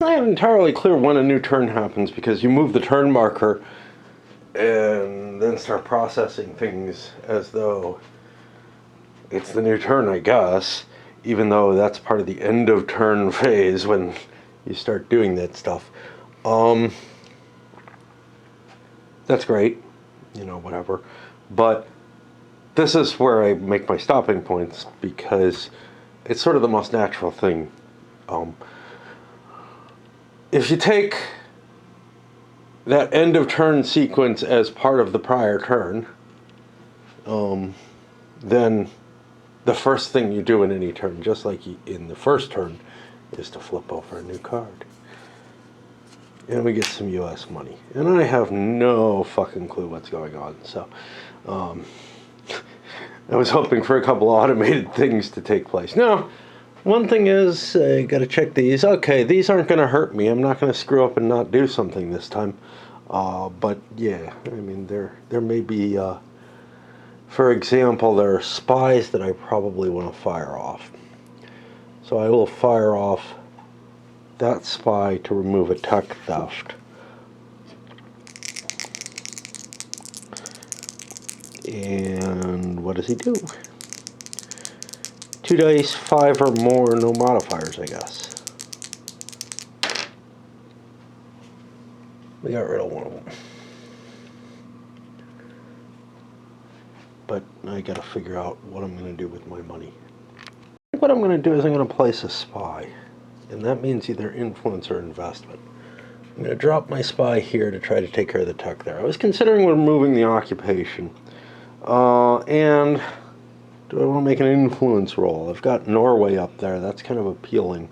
not entirely clear when a new turn happens because you move the turn marker and then start processing things as though it's the new turn, I guess, even though that's part of the end of turn phase when you start doing that stuff. That's great, whatever. But this is where I make my stopping points because it's sort of the most natural thing. If you take that end of turn sequence as part of the prior turn, then the first thing you do in any turn, just like in the first turn, is to flip over a new card. And we get some US money. And I have no fucking clue what's going on, so I was hoping for a couple of automated things to take place. Now, one thing is, I gotta check these. Okay, these aren't gonna hurt me. I'm not gonna screw up and not do something this time. But yeah, I mean, there may be, for example, there are spies that I probably want to fire off. So I will fire off that spy to remove a tech theft. And what does he do? 2 dice, 5 or more, no modifiers, I guess. We got rid of one of them. But I gotta figure out what I'm gonna do with my money. I think what I'm gonna do is I'm gonna place a spy. And that means either influence or investment. I'm gonna drop my spy here to try to take care of the tech there. I was considering removing the occupation. And do I want to make an influence roll? I've got Norway up there. That's kind of appealing.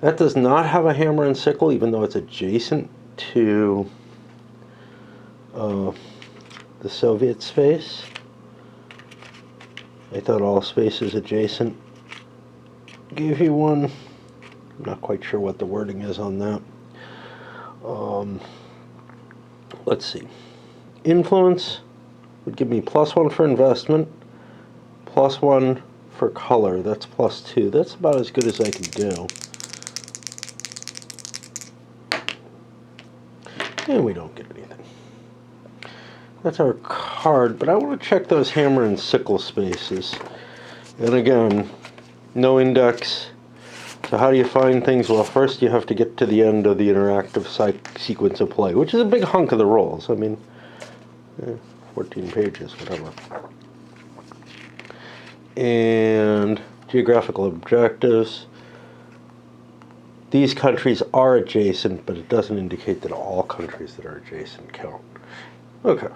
That does not have a hammer and sickle, even though it's adjacent to the Soviet space. I thought all spaces adjacent gave you one. I'm not quite sure what the wording is on that. Let's see. Influence would give me +1 for investment, +1 for color. That's +2. That's about as good as I can do. And we don't get anything. That's our card, but I want to check those hammer and sickle spaces. And again, no index. So how do you find things? Well, first you have to get to the end of the interactive sequence of play, which is a big hunk of the rolls. I mean, 14 pages, whatever. And geographical objectives. These countries are adjacent, but it doesn't indicate that all countries that are adjacent count. Okay.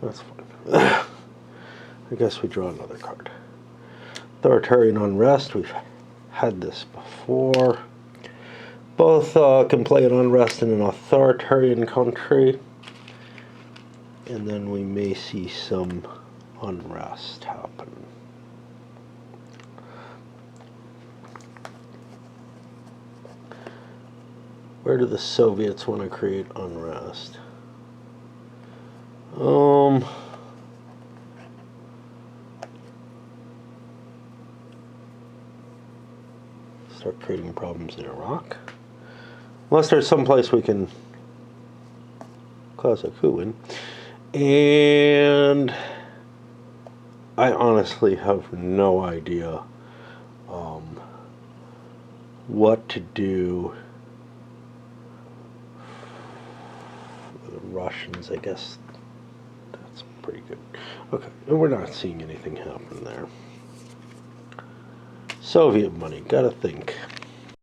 That's fine. I guess we draw another card. Authoritarian unrest. We've had this before. Both can play an unrest in an authoritarian country. And then we may see some unrest happen. Where do the Soviets want to create unrest? Start creating problems in Iraq. Unless there's some place we can cause a coup in. And I honestly have no idea what to do for the Russians. I guess that's pretty good. Okay, and we're not seeing anything happen there. Soviet money, gotta think.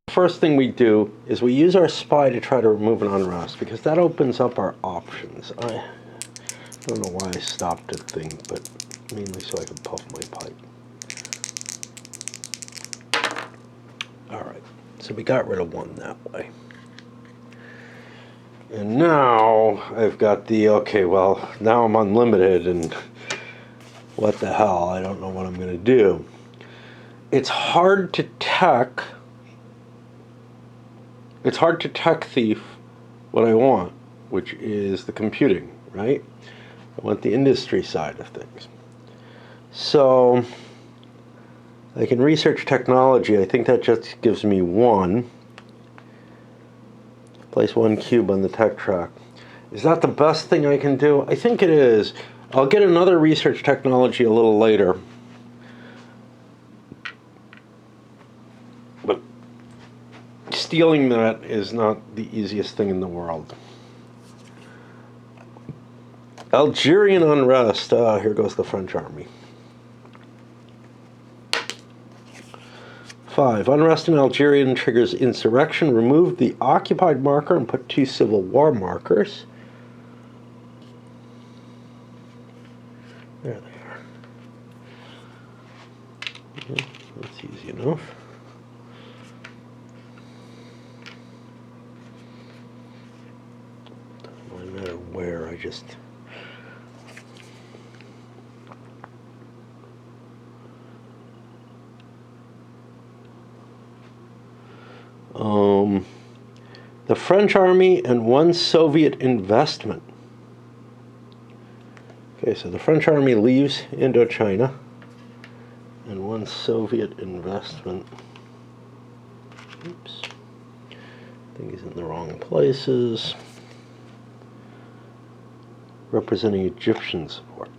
First thing we do is we use our spy to try to remove an unrest because that opens up our options. I don't know why I stopped to think, but mainly so I can puff my pipe. Alright, so we got rid of one that way. And now I've got the, okay, well, now I'm unlimited and what the hell, I don't know what I'm going to do. It's hard to tech thief what I want, which is the computing, right? I want the industry side of things. So I can research technology. I think that just gives me 1. Place 1 cube on the tech track. Is that the best thing I can do? I think it is. I'll get another research technology a little later. But stealing that is not the easiest thing in the world. Algerian unrest. Here goes the French army. 5. Unrest in Algeria triggers insurrection. Remove the occupied marker and put 2 civil war markers. There they are. Yeah, that's easy enough. Doesn't matter where, I just... the French army and 1 Soviet investment. Okay, so the French army leaves Indochina and 1 Soviet investment. Oops. I think he's in the wrong places. Representing Egyptian support.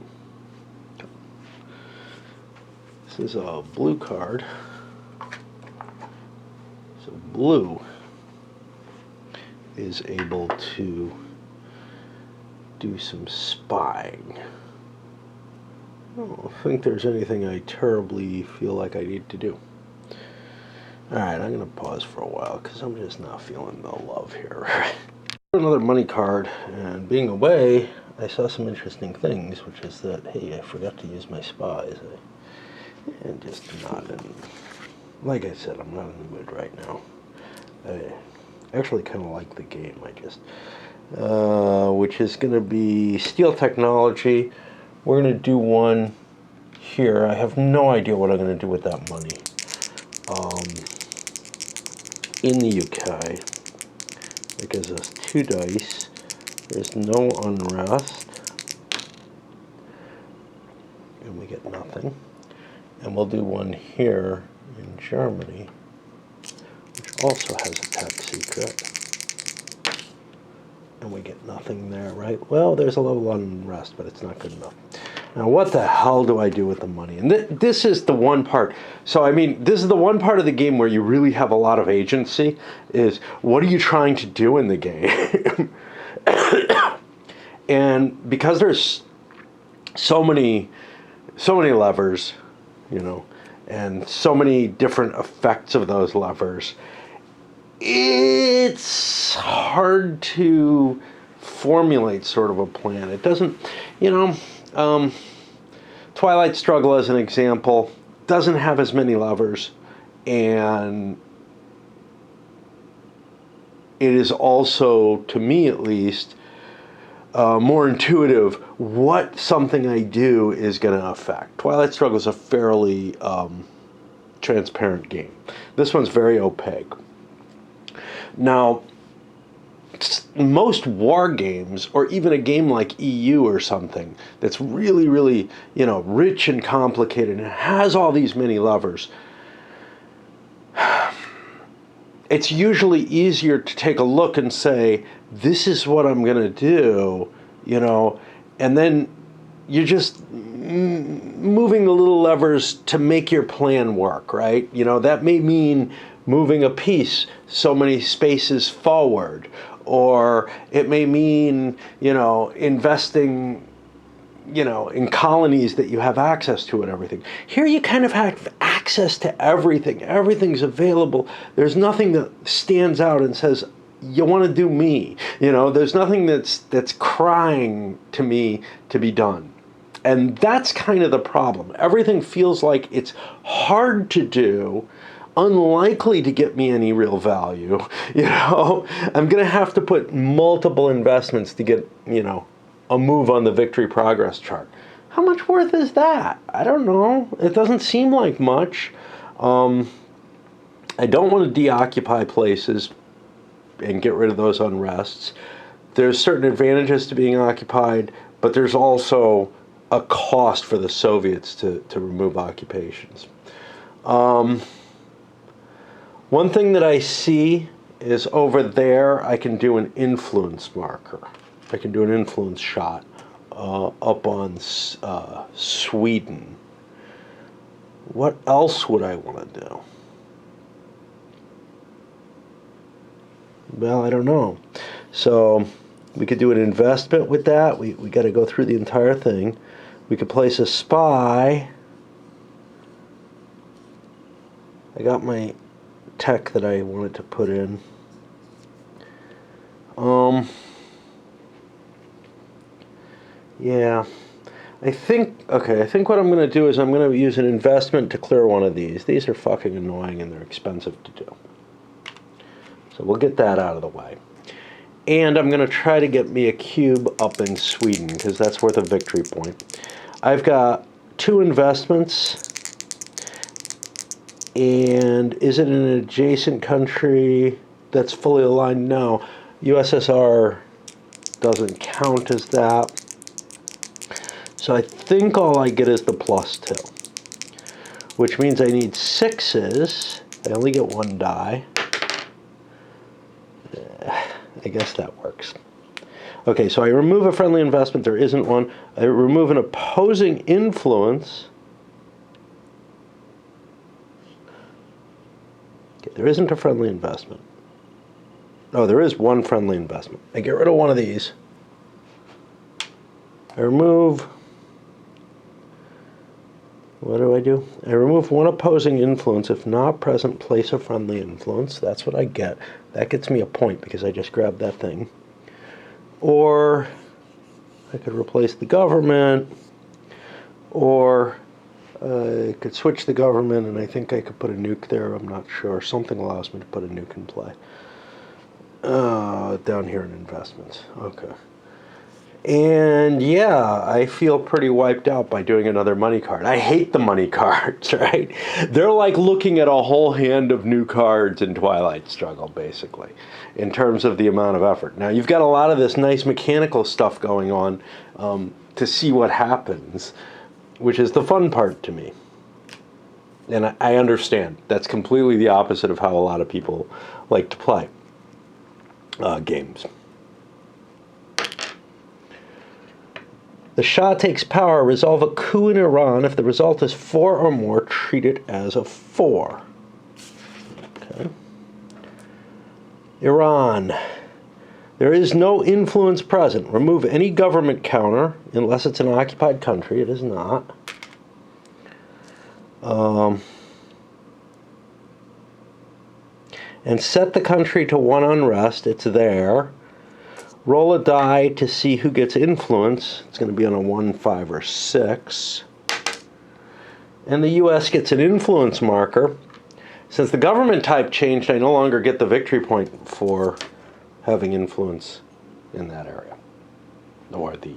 This is a blue card. So blue is able to do some spying. I don't think there's anything I terribly feel like I need to do. Alright, I'm going to pause for a while because I'm just not feeling the love here. Another money card, and being away, I saw some interesting things, which is that, hey, I forgot to use my spies. And just not in... Like I said, I'm not in the mood right now. I actually kind of like the game. I just... which is going to be steel technology. We're going to do one here. I have no idea what I'm going to do with that money. In the UK, it gives us 2 dice. There's no unrest. And we get nothing. And we'll do one here in Germany, which also has a top secret. And we get nothing there, right? Well, there's a little unrest, but it's not good enough. Now, what the hell do I do with the money? And this is the one part. So, I mean, this is the one part of the game where you really have a lot of agency, is what are you trying to do in the game? And because there's so many levers, you know, and so many different effects of those levers, it's hard to formulate sort of a plan. It doesn't, you know, Twilight Struggle as an example doesn't have as many levers, and it is also, to me at least, more intuitive what something I do is going to affect. Twilight Struggle is a fairly transparent game. This one's very opaque. Now, most war games, or even a game like EU or something that's really, really, you know, rich and complicated and has all these many levers, it's usually easier to take a look and say, this is what I'm going to do, you know, and then you're just moving the little levers to make your plan work, right? You know, that may mean moving a piece so many spaces forward, or it may mean, you know, investing, you know, in colonies that you have access to and everything. Here you kind of have access to everything. Everything's available. There's nothing that stands out and says, you want to do me. You know, there's nothing that's crying to me to be done. And that's kind of the problem. Everything feels like it's hard to do, unlikely to get me any real value. You know, I'm going to have to put multiple investments to get, you know, a move on the victory progress chart. How much worth is that? I don't know. It doesn't seem like much. I don't want to deoccupy places and get rid of those unrests. There's certain advantages to being occupied, but there's also a cost for the Soviets to remove occupations. One thing that I see is over there I can do an influence marker. I can do an influence shot up on Sweden. What else would I want to do? Well, I don't know. So we could do an investment with that. We got to go through the entire thing. We could place a spy. I got my tech that I wanted to put in. Yeah. I think what I'm going to do is I'm going to use an investment to clear one of these. These are fucking annoying and they're expensive to do. So we'll get that out of the way. And I'm going to try to get me a cube up in Sweden, because that's worth a victory point. I've got 2 investments. And is it an adjacent country that's fully aligned? No. USSR doesn't count as that. So I think all I get is the +2. Which means I need 6s. I only get 1 die. I guess that works. Okay, so I remove a friendly investment. There isn't one. I remove an opposing influence. Okay, there isn't a friendly investment. Oh, there is one friendly investment. I get rid of one of these. I remove... What do? I remove one opposing influence. If not present, place a friendly influence. That's what I get. That gets me a point because I just grabbed that thing. Or I could replace the government. Or I could switch the government, and I think I could put a nuke there. I'm not sure. Something allows me to put a nuke in play. Down here in investments. Okay. And yeah, I feel pretty wiped out by doing another money card. I hate the money cards, right? They're like looking at a whole hand of new cards in Twilight Struggle, basically, in terms of the amount of effort. Now, you've got a lot of this nice mechanical stuff going on to see what happens, which is the fun part to me. And I understand. That's completely the opposite of how a lot of people like to play games. The Shah takes power. Resolve a coup in Iran. If the result is 4 or more, treat it as a 4. Okay. Iran. There is no influence present. Remove any government counter, unless it's an occupied country. It is not. And set the country to 1 unrest. It's there. Roll a die to see who gets influence. It's going to be on a 1, 5, or 6. And the U.S. gets an influence marker. Since the government type changed, I no longer get the victory point for having influence in that area, or the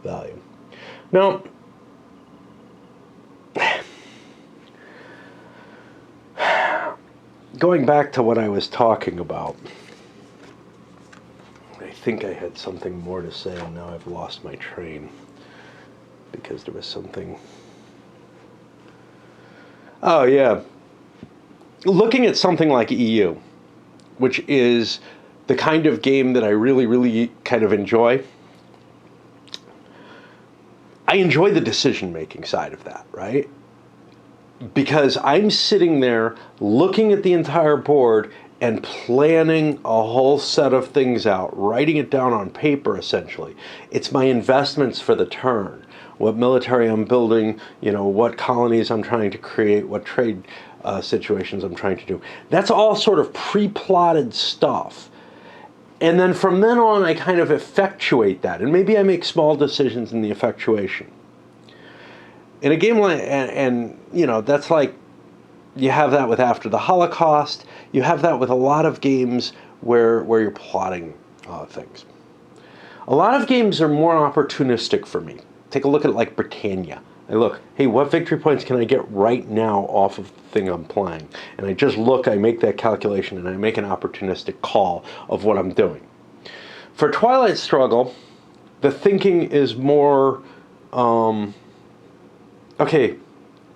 value. Now, going back to what I was talking about, I think I had something more to say, and now I've lost my train because there was something. Oh, yeah. Looking at something like EU, which is the kind of game that I really, really kind of enjoy. I enjoy the decision-making side of that, right? Because I'm sitting there looking at the entire board and planning a whole set of things out, writing it down on paper, essentially. It's my investments for the turn. What military I'm building, what colonies I'm trying to create, what trade situations I'm trying to do. That's all sort of pre-plotted stuff. And then from then on, I kind of effectuate that. And maybe I make small decisions in the effectuation. In a game like, and that's like, you have that with After the Holocaust. You have that with a lot of games where you're plotting things. A lot of games are more opportunistic for me. Take a look at like Britannia. I look, hey, what victory points can I get right now off of the thing I'm playing? And I just look, I make that calculation, and I make an opportunistic call of what I'm doing. For Twilight Struggle, the thinking is more, okay,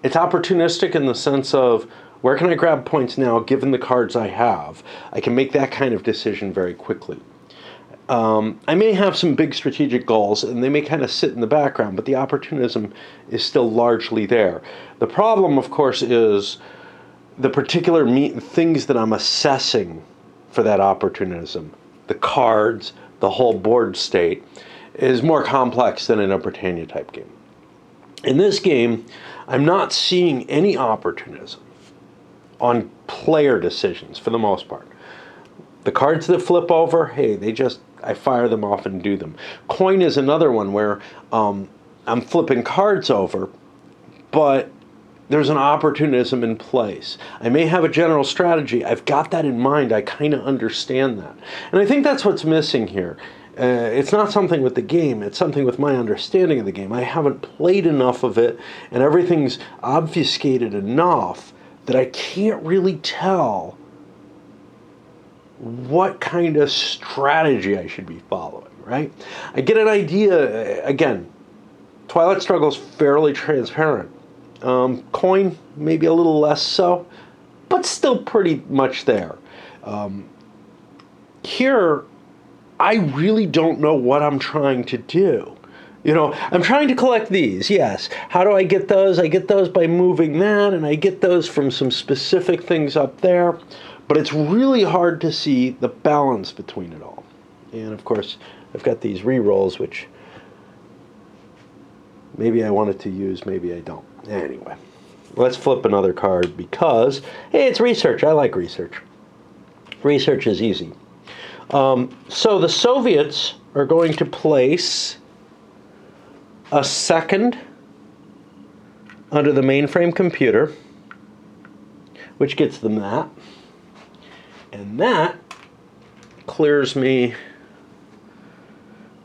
It's opportunistic in the sense of, where can I grab points now, given the cards I have? I can make that kind of decision very quickly. I may have some big strategic goals, and they may kind of sit in the background, but the opportunism is still largely there. The problem, of course, is the particular things that I'm assessing for that opportunism, the cards, the whole board state, is more complex than in a Britannia type game. In this game, I'm not seeing any opportunism on player decisions for the most part. The cards that flip over, hey, I fire them off and do them. Coin is another one where I'm flipping cards over, but there's an opportunism in place. I may have a general strategy. I've got that in mind. I kind of understand that. And I think that's what's missing here. It's not something with the game. It's something with my understanding of the game. I haven't played enough of it, and everything's obfuscated enough that I can't really tell what kind of strategy I should be following, right? I get an idea, again, Twilight Struggle is fairly transparent. Coin, maybe a little less so, but still pretty much there. Here, I really don't know what I'm trying to do. You know, I'm trying to collect these, yes. How do I get those? I get those by moving that, and I get those from some specific things up there. But it's really hard to see the balance between it all. And of course, I've got these re-rolls, which maybe I wanted to use, maybe I don't. Anyway, let's flip another card because, hey, it's research. I like research. Research is easy. So the Soviets are going to place a second under the mainframe computer, which gets them that. And that clears me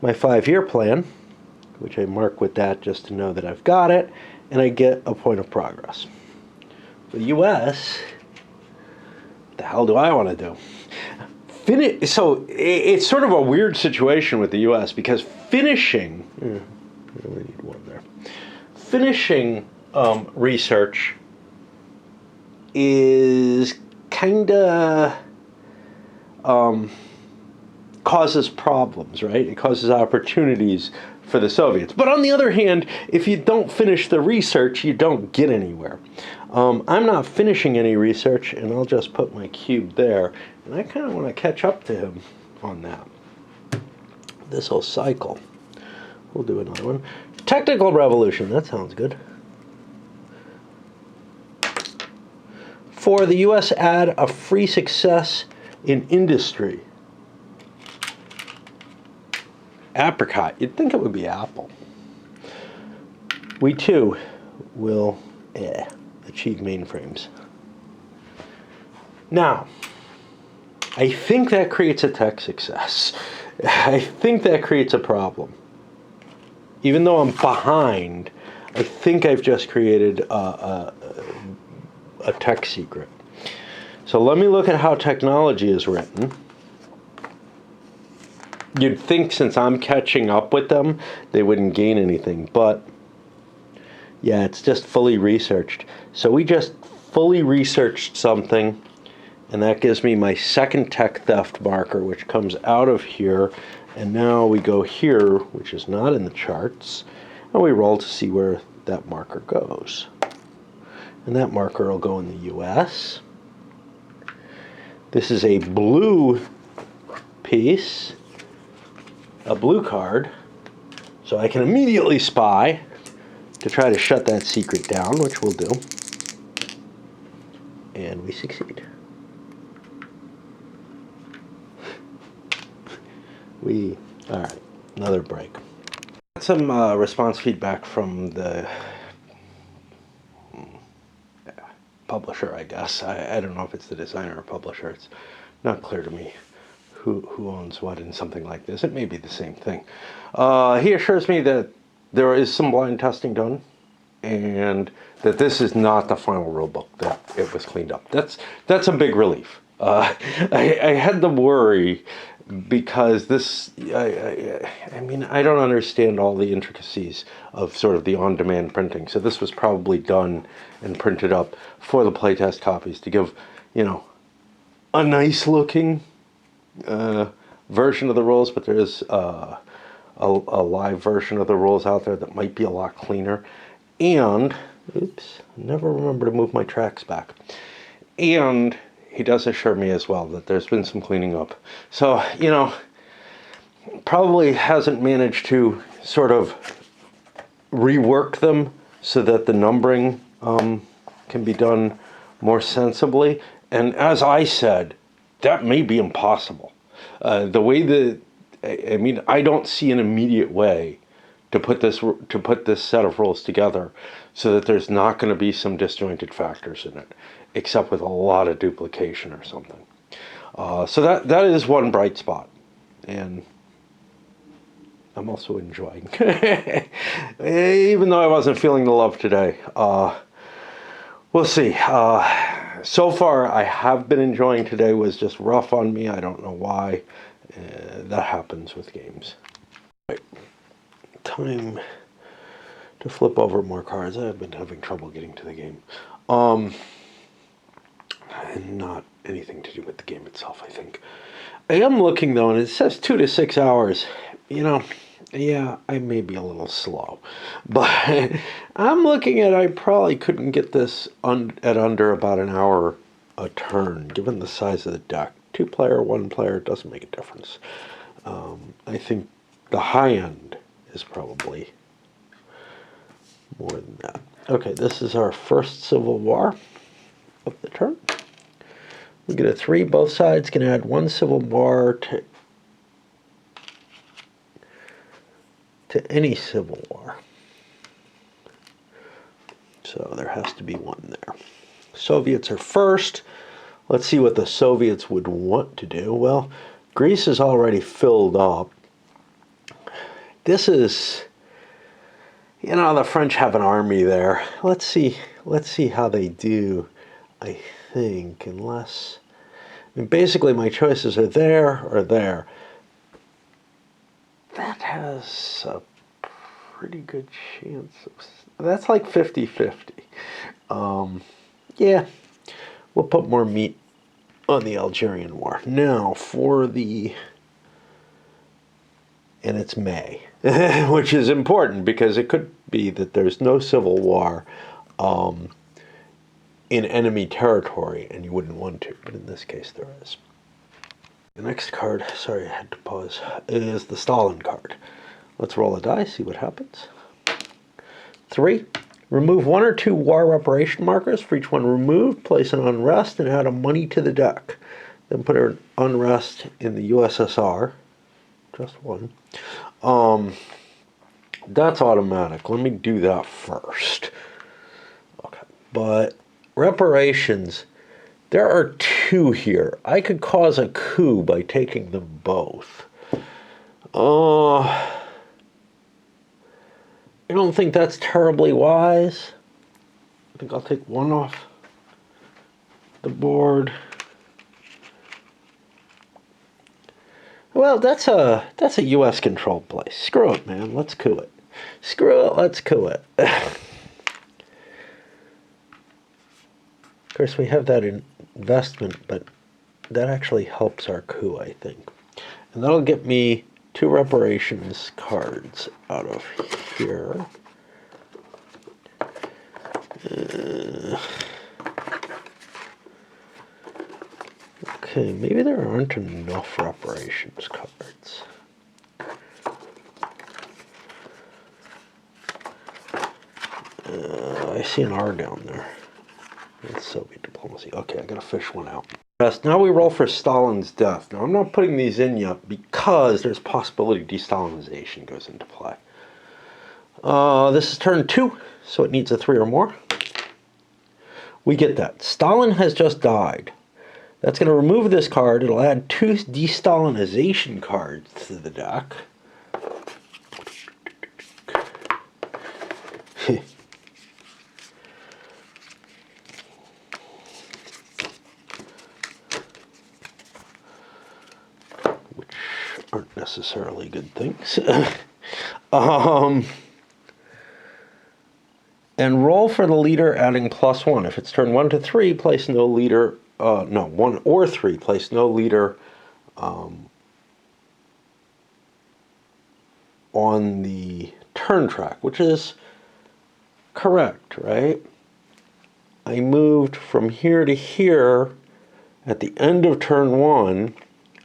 my 5-year plan, which I mark with that just to know that I've got it, and I get a point of progress. For the U.S., what the hell do I want to do? So it's sort of a weird situation with the U.S. because finishing, I really need one there. Finishing research is kind of causes problems, right? It causes opportunities for the Soviets. But on the other hand, if you don't finish the research, you don't get anywhere. I'm not finishing any research, and I'll just put my cube there. And I kind of want to catch up to him on that. This whole cycle. We'll do another one. Technical revolution. That sounds good. For the U.S., add a free success in industry. Apricot. You'd think it would be apple. We too will achieve mainframes. Now, I think that creates a tech success. I think that creates a problem. Even though I'm behind, I think I've just created a tech secret. So let me look at how technology is written. You'd think since I'm catching up with them, they wouldn't gain anything, but yeah, it's just fully researched. So we just fully researched something, and that gives me my second tech theft marker, which comes out of here, and now we go here, which is not in the charts, and we roll to see where that marker goes. And that marker will go in the US. This is a blue piece, a blue card, so I can immediately spy to try to shut that secret down, which we'll do. And we succeed. All right, another break. Some response feedback from the publisher, I guess. I don't know if it's the designer or publisher. It's not clear to me who owns what in something like this. It may be the same thing. He assures me that there is some blind testing done and that this is not the final rulebook, that it was cleaned up. That's a big relief. I had the worry because this, I mean, I don't understand all the intricacies of sort of the on-demand printing. So this was probably done and printed up for the playtest copies to give, you know, a nice looking version of the rules, but there is a live version of the rules out there that might be a lot cleaner. And, oops, never remember to move my tracks back. And he does assure me as well that there's been some cleaning up. So, you know, probably hasn't managed to sort of rework them so that the numbering can be done more sensibly. And as I said, that may be impossible. The way that, I mean, I don't see an immediate way to put this set of rules together so that there's not going to be some disjointed factors in it, except with a lot of duplication or something. So that is one bright spot, and I'm also enjoying. Even though I wasn't feeling the love today, we'll see. So far, I have been enjoying. Today was just rough on me. I don't know why. That happens with games. Right. Time to flip over more cards. I've been having trouble getting to the game. And not anything to do with the game itself, I think. I am looking, though, and it says 2 to 6 hours. You know, yeah, I may be a little slow. But I'm looking at I probably couldn't get this at under about an hour a turn, given the size of the deck. 2-player, 1-player, doesn't make a difference. I think the high end is probably more than that. Okay, this is our first Civil War of the turn. We get a 3. Both sides can add 1 Civil War to any Civil War. So there has to be 1 there. Soviets are first. Let's see what the Soviets would want to do. Well, Greece is already filled up. This is, you know, the French have an army there. Let's see how they do, I think, unless, I mean, basically my choices are there or there. That has a pretty good chance of, that's like 50-50. Yeah, we'll put more meat on the Algerian War. Now for the, and it's May, which is important because it could be that there's no civil war in enemy territory and you wouldn't want to, but in this case there is. The next card, sorry I had to pause, is the Stalin card. Let's roll a die, see what happens. 3. Remove 1 or 2 war reparation markers. For each one removed, place an unrest and add a money to the deck. Then put an unrest in the USSR. Just 1. That's automatic. Let me do that first. Okay. But reparations, there are 2 here. I could cause a coup by taking them both. I don't think that's terribly wise. I think I'll take 1 off the board. Well, that's a U.S. controlled place. Screw it, man. Let's coup it. Screw it. Let's coup it. Of course, we have that investment, but that actually helps our coup, I think. And that'll get me 2 reparations cards out of here. Okay, maybe there aren't enough reparations cards. I see an R down there. That's Soviet diplomacy. Okay, I gotta fish 1 out. Now we roll for Stalin's death. Now I'm not putting these in yet because there's possibility de-Stalinization goes into play. This is turn 2, so it needs a 3 or more. We get that. Stalin has just died. That's going to remove this card. It'll add 2 de-Stalinization cards to the deck. Which aren't necessarily good things. um, and roll for the leader, adding +1. If it's turn 1 to 3, place no leader. No, 1 or 3, place no leader on the turn track, which is correct, right? I moved from here to here at the end of turn 1.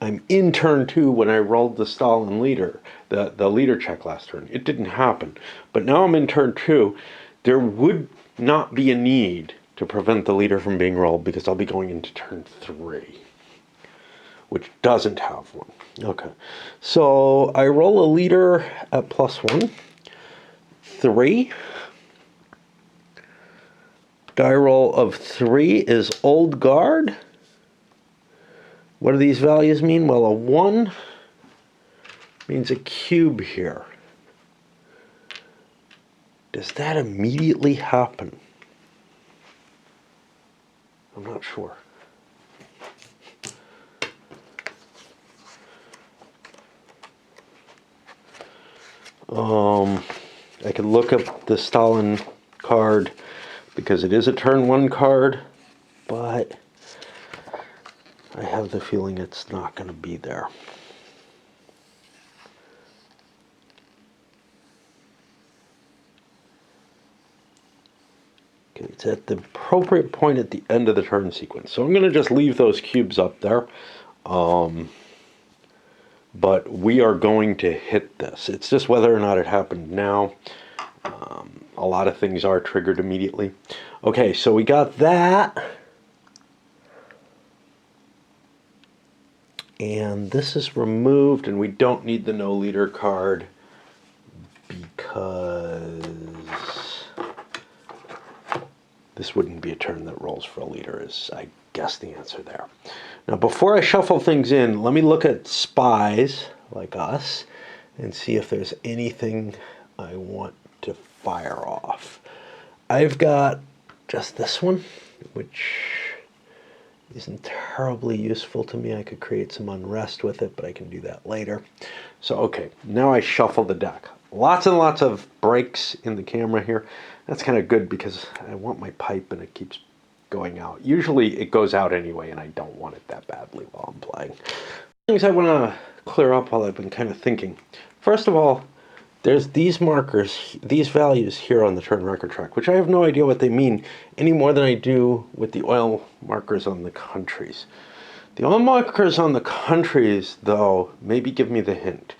I'm in turn 2 when I rolled the Stalin leader, the leader check last turn. It didn't happen. But now I'm in turn 2. There would not be a need to prevent the leader from being rolled because I'll be going into turn 3, which doesn't have one. Okay, so I roll a leader at +1, 3. Die roll of 3 is Old Guard. What do these values mean? Well, a 1 means a cube here. Does that immediately happen? I'm not sure. I could look up the Stalin card because it is a turn 1 card, but I have the feeling it's not going to be there. Okay, it's at the appropriate point at the end of the turn sequence. So I'm going to just leave those cubes up there. But we are going to hit this. It's just whether or not it happened now. A lot of things are triggered immediately. Okay, so we got that. And this is removed, and we don't need the no leader card because this wouldn't be a turn that rolls for a leader, is I guess the answer there. Now before I shuffle things in, let me look at spies like us and see if there's anything I want to fire off. I've got just this one, which isn't terribly useful to me. I could create some unrest with it, but I can do that later. So okay, now I shuffle the deck. Lots and lots of breaks in the camera here. That's kind of good because I want my pipe and it keeps going out. Usually it goes out anyway and I don't want it that badly while I'm playing. Things I want to clear up while I've been kind of thinking. First of all, there's these markers, these values here on the turn record track, which I have no idea what they mean any more than I do with the oil markers on the countries. The oil markers on the countries, though, maybe give me the hint,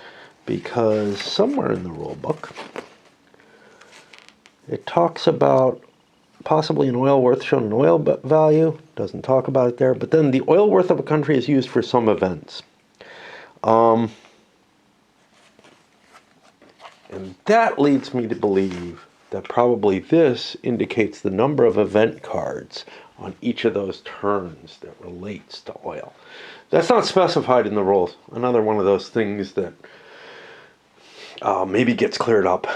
because somewhere in the rule book it talks about possibly an oil worth shown an oil value. Doesn't talk about it there, but then the oil worth of a country is used for some events. And that leads me to believe that probably this indicates the number of event cards on each of those turns that relates to oil. That's not specified in the rules. Another one of those things that maybe gets cleared up.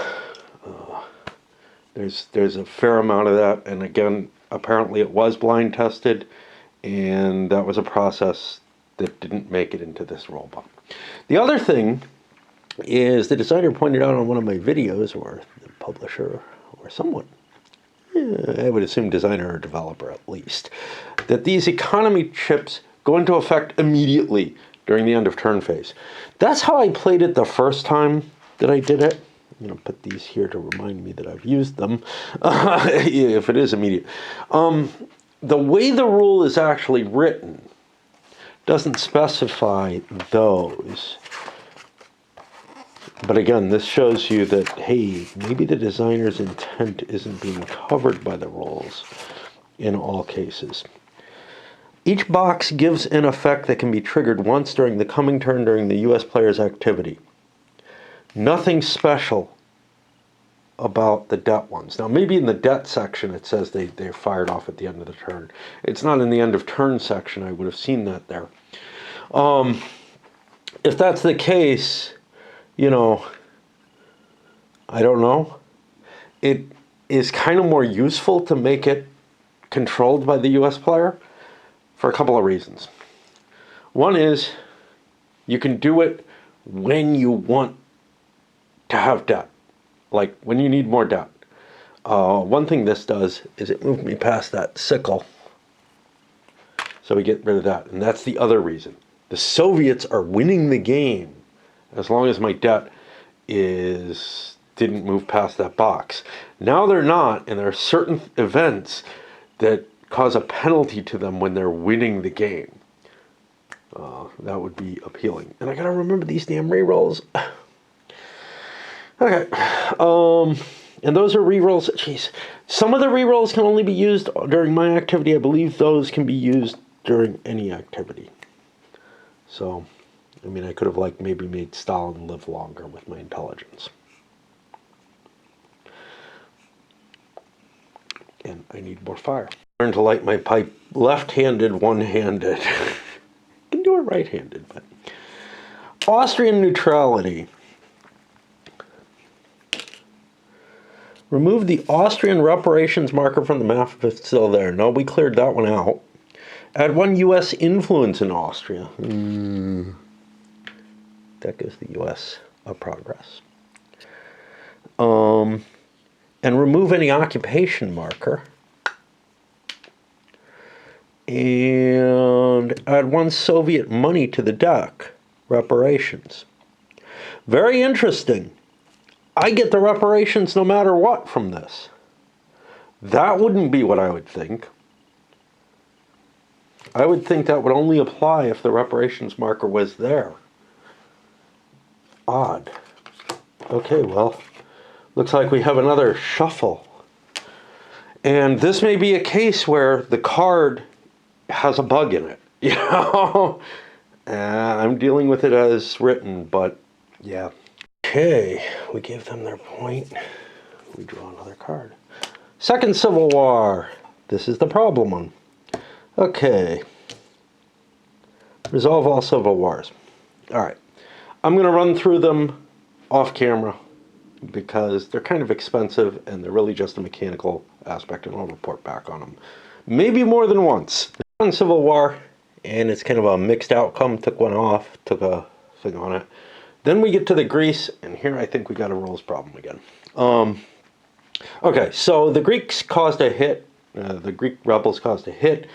There's a fair amount of that, and again, apparently it was blind tested, and that was a process that didn't make it into this rule book. The other thing is the designer pointed out on one of my videos, or the publisher, or someone, I would assume designer or developer at least, that these economy chips go into effect immediately during the end of turn phase. That's how I played it the first time that I did it. I'm going to put these here to remind me that I've used them, if it is immediate. The way the rule is actually written doesn't specify those. But again, this shows you that, hey, maybe the designer's intent isn't being covered by the rules in all cases. Each box gives an effect that can be triggered once during the coming turn during the U.S. player's activity. Nothing special about the debt ones. Now, maybe in the debt section it says they're fired off at the end of the turn. It's not in the end of turn section. I would have seen that there. If that's the case, you know, I don't know. It is kind of more useful to make it controlled by the U.S. player for a couple of reasons. One is you can do it when you want to have debt, like when you need more debt. One thing this does is it moved me past that sickle. So we get rid of that. And that's the other reason. The Soviets are winning the game as long as my debt didn't move past that box. Now they're not, and there are certain events that cause a penalty to them when they're winning the game. That would be appealing. And I gotta remember these damn rerolls. Okay. And those are rerolls. Jeez. Some of the rerolls can only be used during my activity. I believe those can be used during any activity. So, I mean, I could have like maybe made Stalin live longer with my intelligence. And I need more fire. Learn to light my pipe left-handed, one-handed. Can do it right-handed, but Austrian neutrality. Remove the Austrian reparations marker from the map if it's still there. No, we cleared that one out. Add 1 U.S. influence in Austria. That gives the U.S. a progress. And remove any occupation marker. And add 1 Soviet money to the deck. Reparations. Very interesting. I get the reparations no matter what from this. That wouldn't be what I would think. I would think that would only apply if the reparations marker was there. Odd. Okay, well, looks like we have another shuffle. And this may be a case where the card has a bug in it. You know? I'm dealing with it as written, but yeah. Okay, we give them their point. We draw another card. Second Civil War. This is the problem one. Okay. Resolve all civil wars. All right. I'm going to run through them off camera because they're kind of expensive and they're really just a mechanical aspect, and I'll report back on them. Maybe more than once. One Civil War, and it's kind of a mixed outcome. Took one off, took a thing on it. Then we get to the Greece, and here I think we got a rules problem again. Okay, so the Greeks caused a hit. The Greek rebels caused a hit.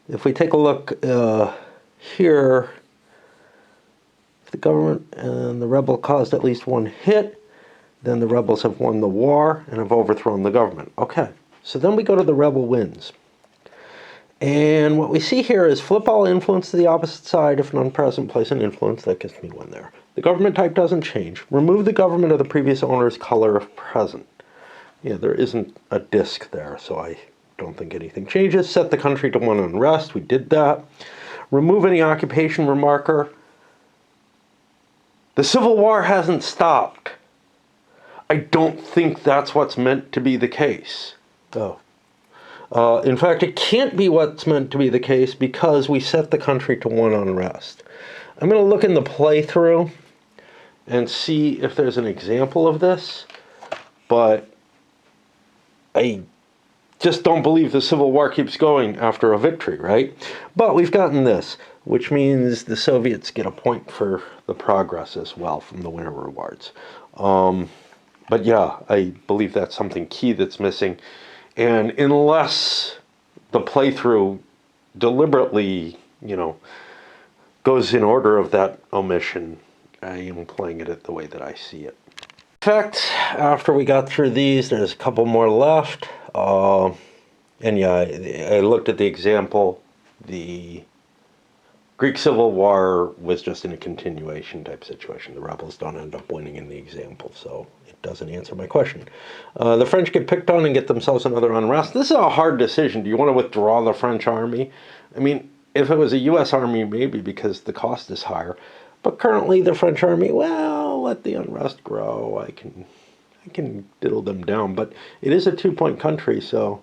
If we take a look here, if the government and the rebel caused at least 1 hit, then the rebels have won the war and have overthrown the government. Okay, so then we go to the rebel wins. And what we see here is flip all influence to the opposite side. If none present, place an influence. That gets me 1 there. The government type doesn't change. Remove the government of the previous owner's color if present. Yeah, there isn't a disk there, so I don't think anything changes. Set the country to 1 unrest. We did that. Remove any occupation marker. The Civil War hasn't stopped. I don't think that's what's meant to be the case. Oh. In fact, it can't be what's meant to be the case because we set the country to 1 unrest. I'm going to look in the playthrough and see if there's an example of this, but I just don't believe the Civil War keeps going after a victory, right? But we've gotten this, which means the Soviets get a point for the progress as well from the winter rewards. But yeah, I believe that's something key that's missing. And unless the playthrough deliberately, you know, goes in order of that omission, I am playing it the way that I see it. In fact, after we got through these, there's a couple more left. And yeah, I looked at the example. The Greek Civil War was just in a continuation type situation. The rebels don't end up winning in the example, so it doesn't answer my question. The French get picked on and get themselves another unrest. This is a hard decision. Do you want to withdraw the French army? I mean, if it was a U.S. army, maybe, because the cost is higher. But currently the French army, well, let the unrest grow. I can diddle them down. But it is a 2-point country, so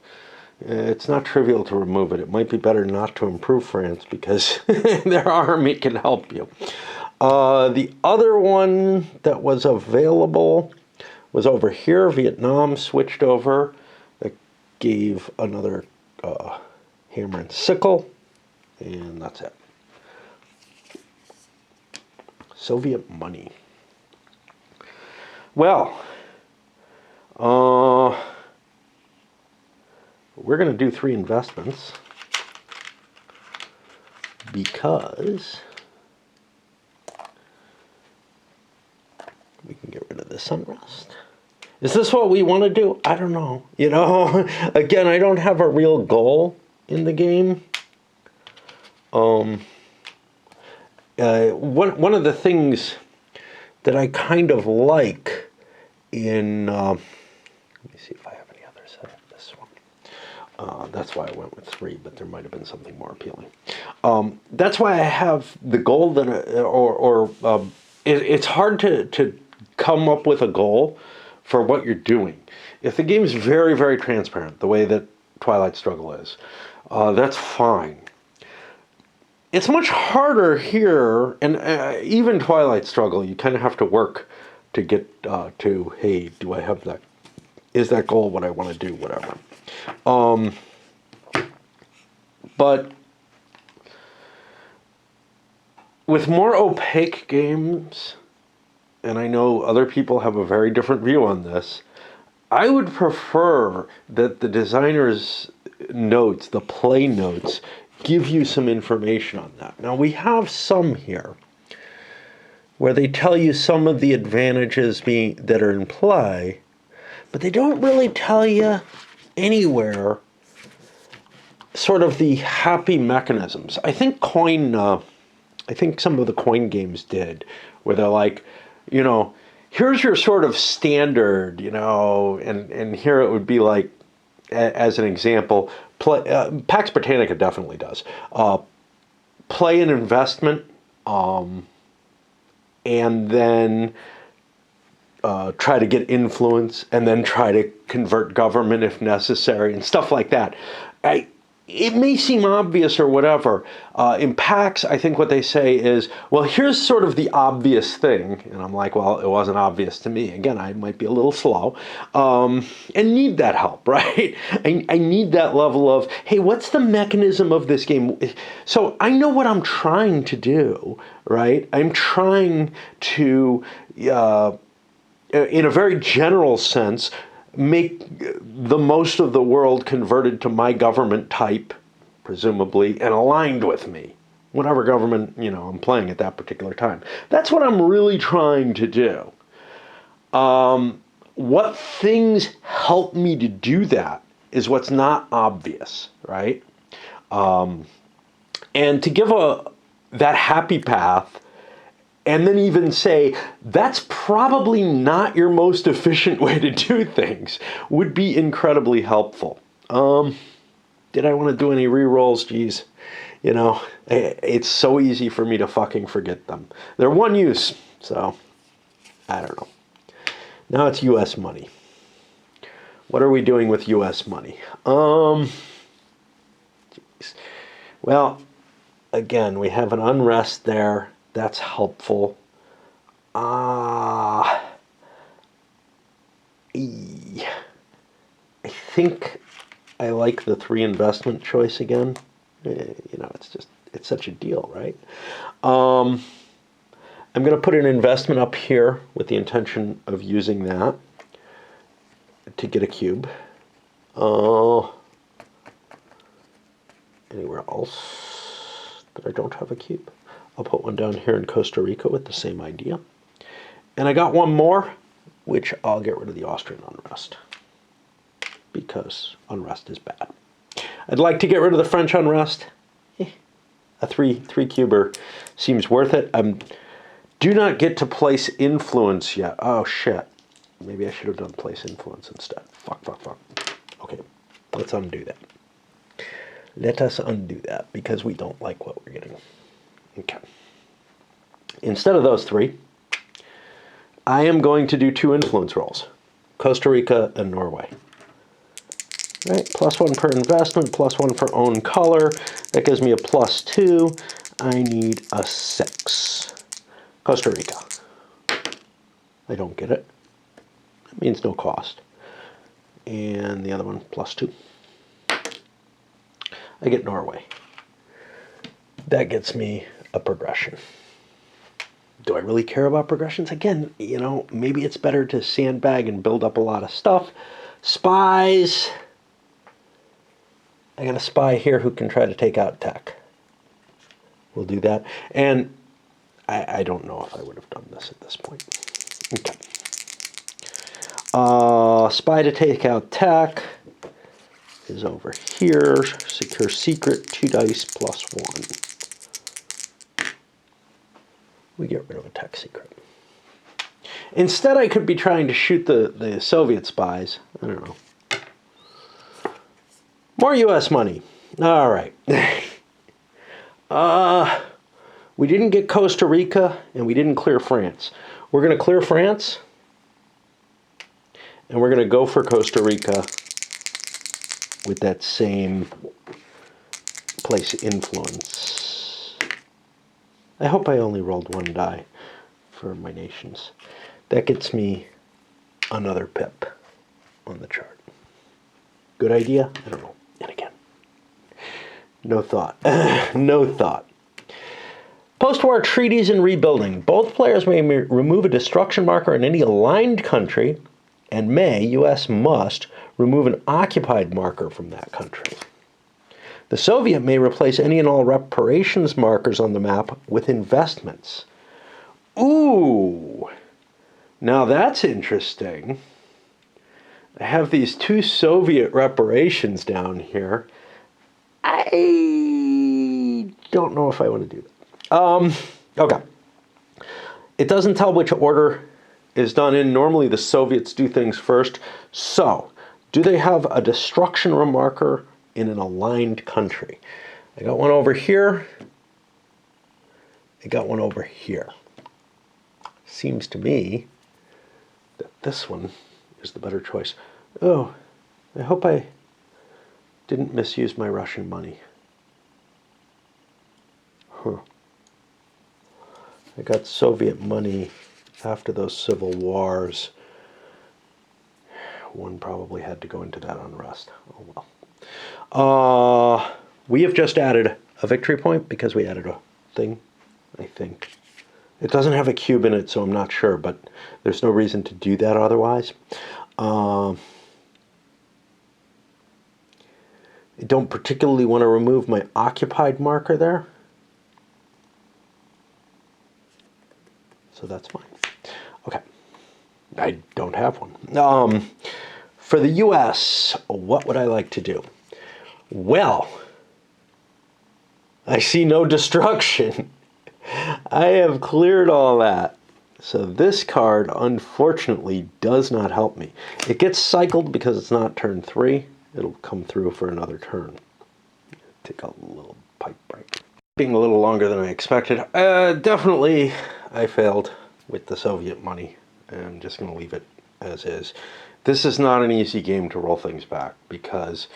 it's not trivial to remove it. It might be better not to improve France because their army can help you. The other one that was available was over here. Vietnam switched over. That gave another hammer and sickle. And that's it. Soviet money. Well, we're going to do 3 investments because we can get rid of this unrest. Is this what we want to do? I don't know. You know, again, I don't have a real goal in the game. One of the things that I kind of like in, let me see if I have any others. I have this one. That's why I went with 3, but there might have been something more appealing. That's why I have the goal that, it's hard to come up with a goal for what you're doing. If the game's very, very transparent, the way that Twilight Struggle is, that's fine. It's much harder here, and even Twilight Struggle, you kind of have to work to get to, hey, do I have that? Is that goal what I want to do? Whatever. But with more opaque games, and I know other people have a very different view on this, I would prefer that the designer's notes, the play notes, give you some information on that. Now, we have some here where they tell you some of the advantages that are in play, but they don't really tell you anywhere sort of the happy mechanisms. I think some of the coin games did, where they're like, you know, here's your sort of standard, you know, and here it would be like, as an example, Pax Britannica definitely does. Play an investment, and then try to get influence, and then try to convert government if necessary, and stuff like that. It may seem obvious or whatever. In PAX, I think what they say is, well, here's sort of the obvious thing. And I'm like, well, it wasn't obvious to me. Again, I might be a little slow and need that help, right? I need that level of, hey, what's the mechanism of this game? So I know what I'm trying to do, right? I'm trying to, in a very general sense, make the most of the world converted to my government type, presumably, and aligned with me. Whatever government, you know, I'm playing at that particular time. That's what I'm really trying to do. What things help me to do that is what's not obvious, right? And to give that happy path, and then even say, that's probably not your most efficient way to do things, would be incredibly helpful. Did I want to do any re-rolls? Geez, you know, it's so easy for me to fucking forget them. They're one use, so I don't know. Now it's U.S. money. What are we doing with U.S. money? Geez. Well, again, we have an unrest there. That's helpful. I think I like the 3 investment choice again. You know, it's such a deal, right? I'm going to put an investment up here with the intention of using that to get a cube. Anywhere else that I don't have a cube? I'll put one down here in Costa Rica with the same idea. And I got one more, which I'll get rid of the Austrian unrest, because unrest is bad. I'd like to get rid of the French unrest. A 3-cuber seems worth it. Do not get to place influence yet. Oh, shit. Maybe I should have done place influence instead. Fuck. Okay, let's undo that. Let us undo that, because we don't like what we're getting. Okay. Instead of those 3, I am going to do 2 influence rolls. Costa Rica and Norway. Right, +1 per investment, +1 for own color. That gives me a +2. I need a 6. Costa Rica. I don't get it. It means no cost. And the other one, +2. I get Norway. That gets me a progression. Do I really care about progressions? Again, you know, maybe it's better to sandbag and build up a lot of stuff. Spies. I got a spy here who can try to take out tech. We'll do that. And I don't know if I would have done this at this point. Okay. Spy to take out tech is over here. Secure secret, 2 dice plus 1. We get rid of a tech secret. Instead, I could be trying to shoot the Soviet spies. I don't know. More U.S. money. All right. We didn't get Costa Rica, and we didn't clear France. We're going to clear France, and we're going to go for Costa Rica with that same place influence. I hope I only rolled 1 die for my nations. That gets me another pip on the chart. Good idea? I don't know. And again, no thought. No thought. Post-war treaties and rebuilding. Both players may remove a destruction marker in any aligned country, and U.S. must, remove an occupied marker from that country. The Soviet may replace any and all reparations markers on the map with investments. Ooh! Now that's interesting. I have these 2 Soviet reparations down here. I don't know if I want to do that. Okay. It doesn't tell which order is done in. Normally the Soviets do things first. So, do they have a destruction marker in an aligned country? I got one over here. I got one over here. Seems to me that this one is the better choice. Oh, I hope I didn't misuse my Russian money. Huh. I got Soviet money after those civil wars. One probably had to go into that unrest. Oh well. We have just added a victory point because we added a thing, I think. It doesn't have a cube in it, so I'm not sure, but there's no reason to do that otherwise. I don't particularly want to remove my occupied marker there. So that's fine. Okay. I don't have one. For the U.S., what would I like to do? Well, I see no destruction. I have cleared all that. So this card, unfortunately, does not help me. It gets cycled because it's not turn 3. It'll come through for another turn. Take a little pipe break. Being a little longer than I expected. Definitely, I failed with the Soviet money. I'm just going to leave it as is. This is not an easy game to roll things back because,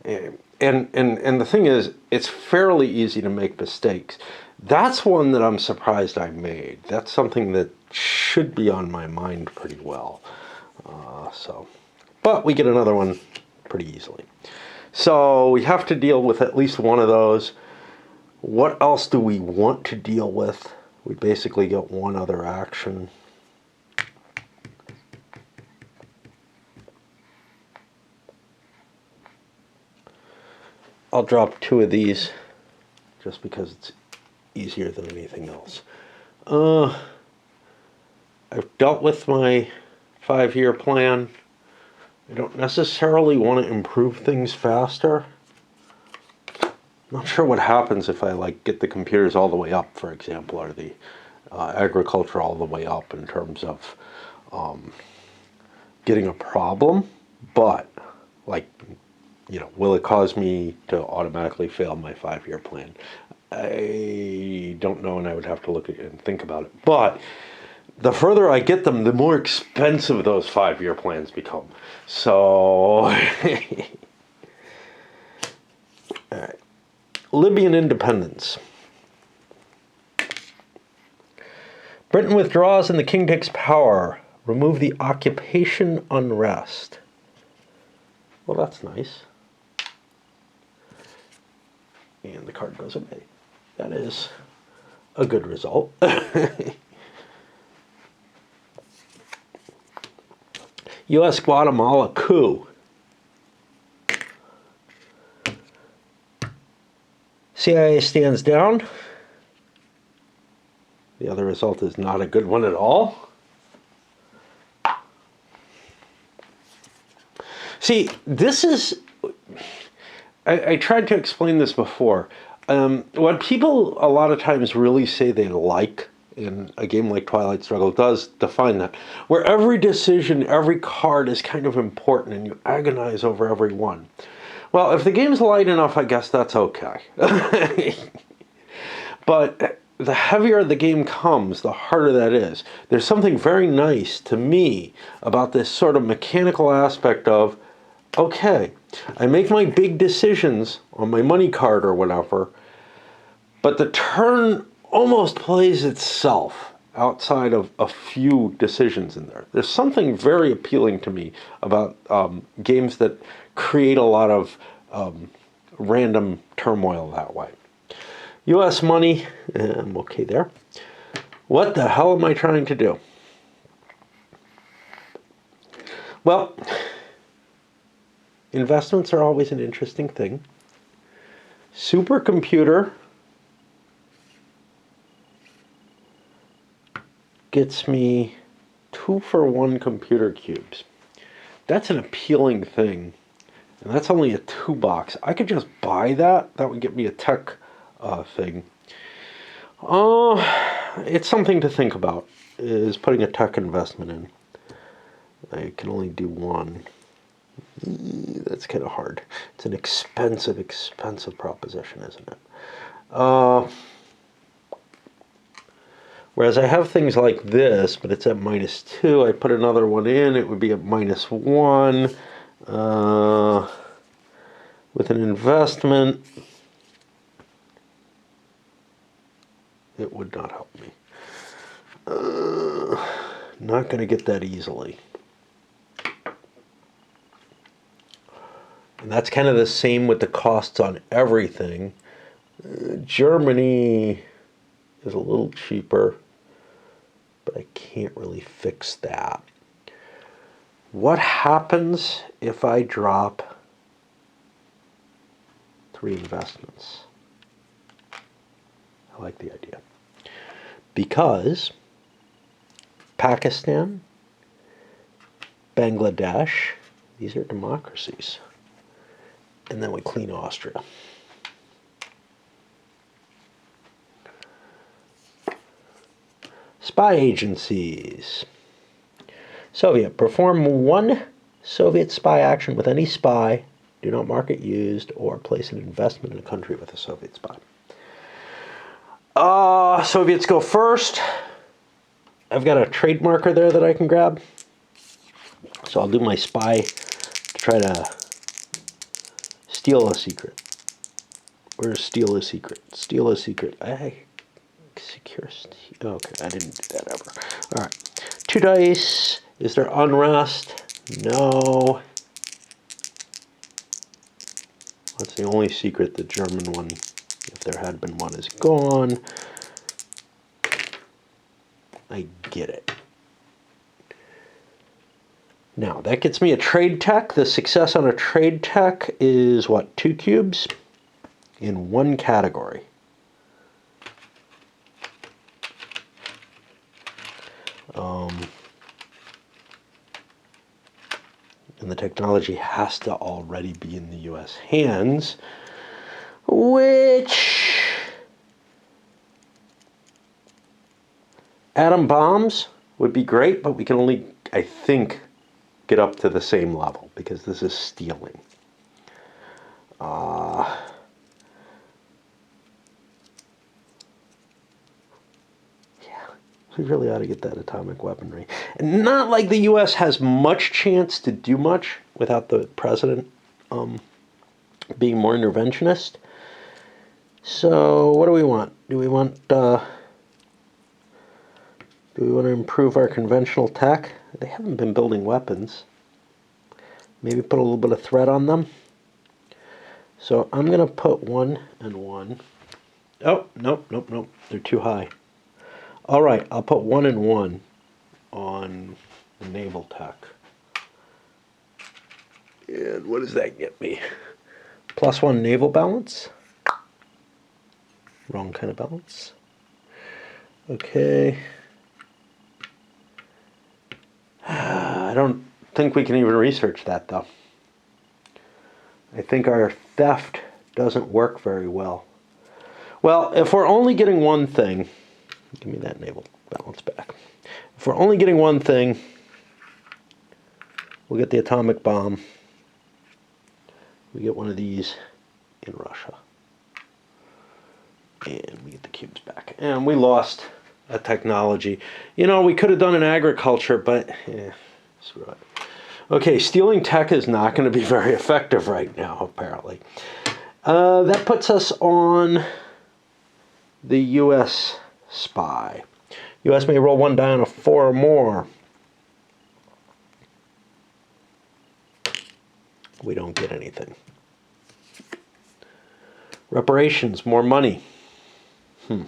and the thing is, it's fairly easy to make mistakes. That's one that I'm surprised I made. That's something that should be on my mind pretty well. But we get another one pretty easily. So we have to deal with at least one of those. What else do we want to deal with? We basically get one other action. I'll drop 2 of these just because it's easier than anything else. I've dealt with my 5-year plan. I don't necessarily want to improve things faster. I'm not sure what happens if I get the computers all the way up, for example, or the agriculture all the way up in terms of getting a problem. But will it cause me to automatically fail my 5-year plan? I don't know, and I would have to look at it and think about it. But the further I get them, the more expensive those 5-year plans become. So, all right. Libyan independence. Britain withdraws and the king takes power. Remove the occupation unrest. Well, that's nice. And the card goes away. That is a good result. U.S. Guatemala coup. CIA stands down. The other result is not a good one at all. See, this is... I tried to explain this before. What people a lot of times really say they like in a game like Twilight Struggle does define that. Where every decision, every card is kind of important and you agonize over every one. Well, if the game's light enough, I guess that's okay. But the heavier the game comes, the harder that is. There's something very nice to me about this sort of mechanical aspect of, okay, I make my big decisions on my money card or whatever, but the turn almost plays itself outside of a few decisions in there. There's something very appealing to me about games that create a lot of random turmoil that way. U.S. money, I'm okay there. What the hell am I trying to do? Well, investments are always an interesting thing. Supercomputer gets me 2-for-1 computer cubes. That's an appealing thing. And that's only a 2-box. I could just buy that. That would get me a tech thing. It's something to think about, is putting a tech investment in. I can only do one. That's kind of hard. It's an expensive proposition, isn't it? Whereas I have things like this, but it's at -2. I put another one in, it would be at -1. With an investment, it would not help me. Not going to get that easily. And that's kind of the same with the costs on everything. Germany is a little cheaper, but I can't really fix that. What happens if I drop 3 investments? I like the idea. Because Pakistan, Bangladesh, these are democracies. And then we clean Austria. Spy agencies. Soviet. Perform 1 Soviet spy action with any spy. Do not mark it used or place an investment in a country with a Soviet spy. Soviets go first. I've got a trade marker there that I can grab. So I'll do my spy to try to steal a secret. Where's steal a secret? Steal a secret. Secure. Okay, I didn't do that ever. All right. 2 dice. Is there unrest? No. That's the only secret. The German one, if there had been one, is gone. I get it. Now, that gets me a trade tech. The success on a trade tech is, what, 2 cubes in 1 category. And the technology has to already be in the U.S. hands, which atom bombs would be great, but we can only, I think, get up to the same level because this is stealing. We really ought to get that atomic weaponry. And not like the U.S. has much chance to do much without the president being more interventionist. So what do we want? Do we want to improve our conventional tech? They haven't been building weapons. Maybe put a little bit of threat on them. So I'm going to put 1 and 1. Oh, nope. They're too high. All right, I'll put 1 and 1 on the naval tech. And what does that get me? +1 naval balance. Wrong kind of balance. Okay. I don't think we can even research that, though. I think our theft doesn't work very well. Well, if we're only getting one thing, give me that naval balance back. If we're only getting one thing, we'll get the atomic bomb. We get one of these in Russia. And we get the cubes back. And we lost a technology. You know, we could have done an agriculture, but screw it. Okay, stealing tech is not going to be very effective right now, apparently. That puts us on the U.S. spy. U.S. may roll one die on a 4 or more. We don't get anything. Reparations, more money. What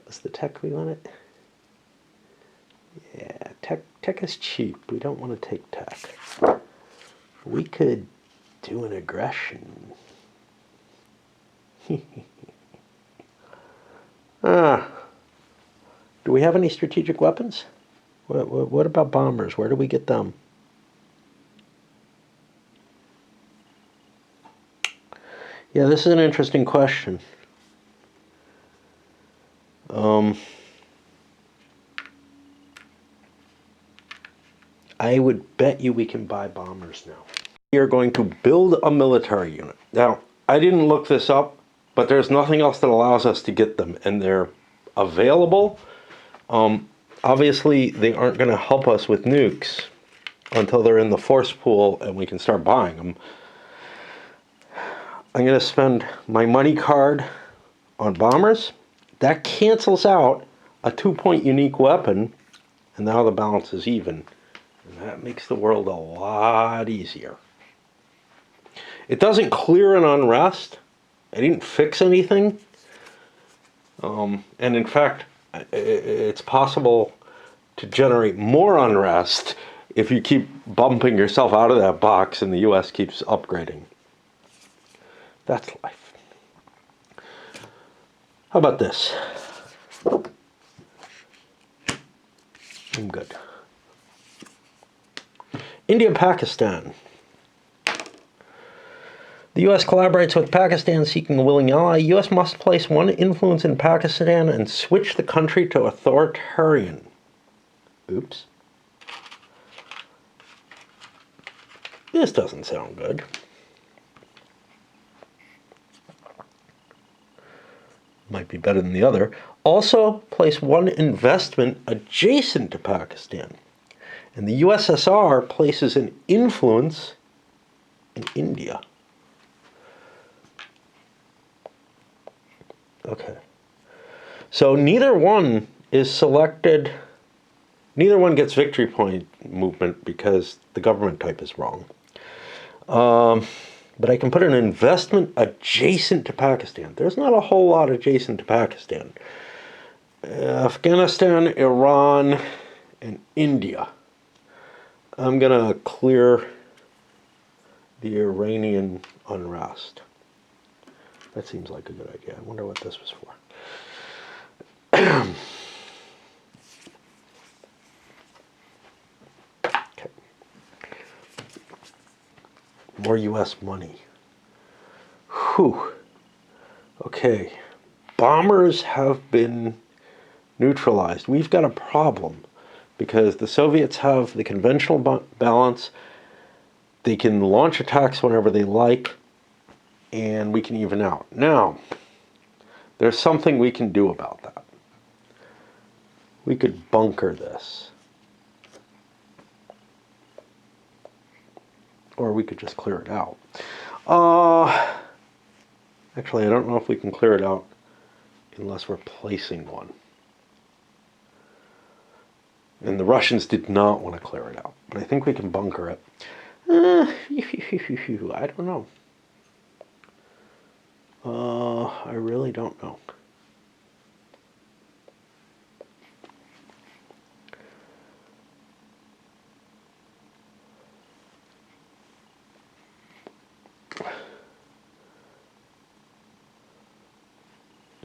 was the tech we wanted? Yeah, tech is cheap. We don't want to take tech. We could do an aggression. Do we have any strategic weapons? What about bombers? Where do we get them? Yeah, this is an interesting question. I would bet you we can buy bombers now. We are going to build a military unit. Now, I didn't look this up, but there's nothing else that allows us to get them, and they're available. Obviously, they aren't going to help us with nukes until they're in the force pool and we can start buying them. I'm going to spend my money card on bombers. That cancels out a 2-point unique weapon, and now the balance is even. And that makes the world a lot easier. It doesn't clear an unrest. I didn't fix anything. And in fact, it's possible to generate more unrest if you keep bumping yourself out of that box and the U.S. keeps upgrading. That's life. How about this? I'm good. India-Pakistan. The U.S. collaborates with Pakistan seeking a willing ally. U.S. must place one influence in Pakistan and switch the country to authoritarian. Oops. This doesn't sound good. Might be better than the other. Also, place one investment adjacent to Pakistan. And the USSR places an influence in India. Okay. So neither one is selected. Neither one gets victory point movement because the government type is wrong. But I can put an investment adjacent to Pakistan. There's not a whole lot adjacent to Pakistan. Afghanistan, Iran, and India. I'm going to clear the Iranian unrest. That seems like a good idea. I wonder what this was for. Okay. More U.S. money. Whew. Okay. Bombers have been neutralized. We've got a problem because the Soviets have the conventional balance. They can launch attacks whenever they like, and we can even out. Now, there's something we can do about that. We could bunker this. Or we could just clear it out. Actually, I don't know if we can clear it out unless we're placing one. And the Russians did not want to clear it out. But I think we can bunker it. I don't know. I really don't know.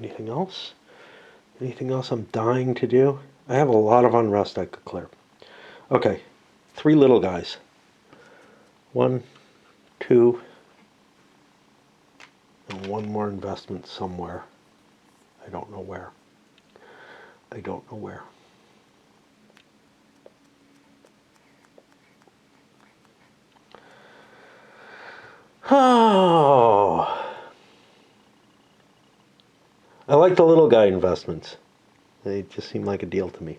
Anything else? Anything else I'm dying to do? I have a lot of unrest I could clear. Okay, 3 little guys. 1, 2, and 1 more investment somewhere. I don't know where. I don't know where. Oh. I like the little guy investments. They just seem like a deal to me.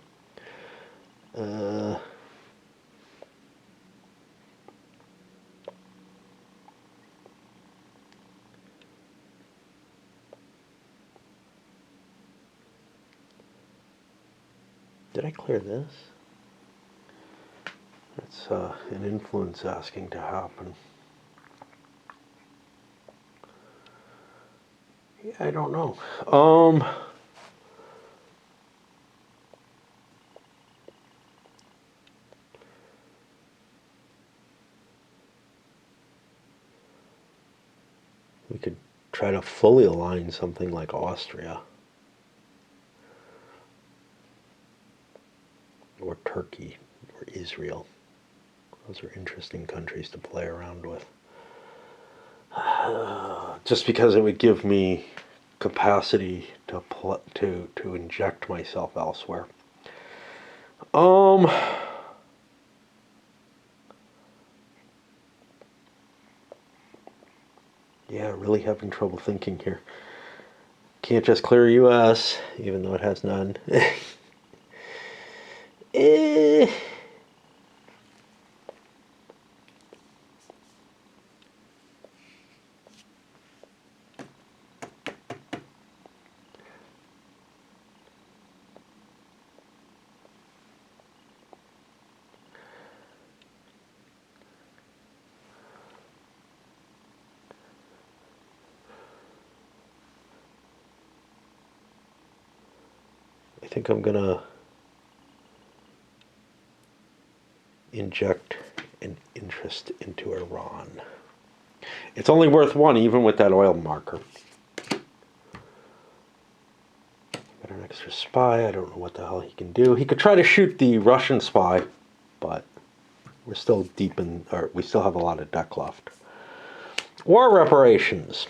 Did I clear this? That's an influence asking to happen. Yeah, I don't know. We could try to fully align something like Austria. Or Turkey, or Israel. Those are interesting countries to play around with. Just because it would give me capacity to inject myself elsewhere. Yeah, really having trouble thinking here. Can't just clear US, even though it has none. I think I'm gonna inject an interest into Iran. It's only worth 1 even with that oil marker. Got an extra spy. I don't know what the hell he can do. He could try to shoot the Russian spy, but we're still deep in, or we still have a lot of deck left. War reparations.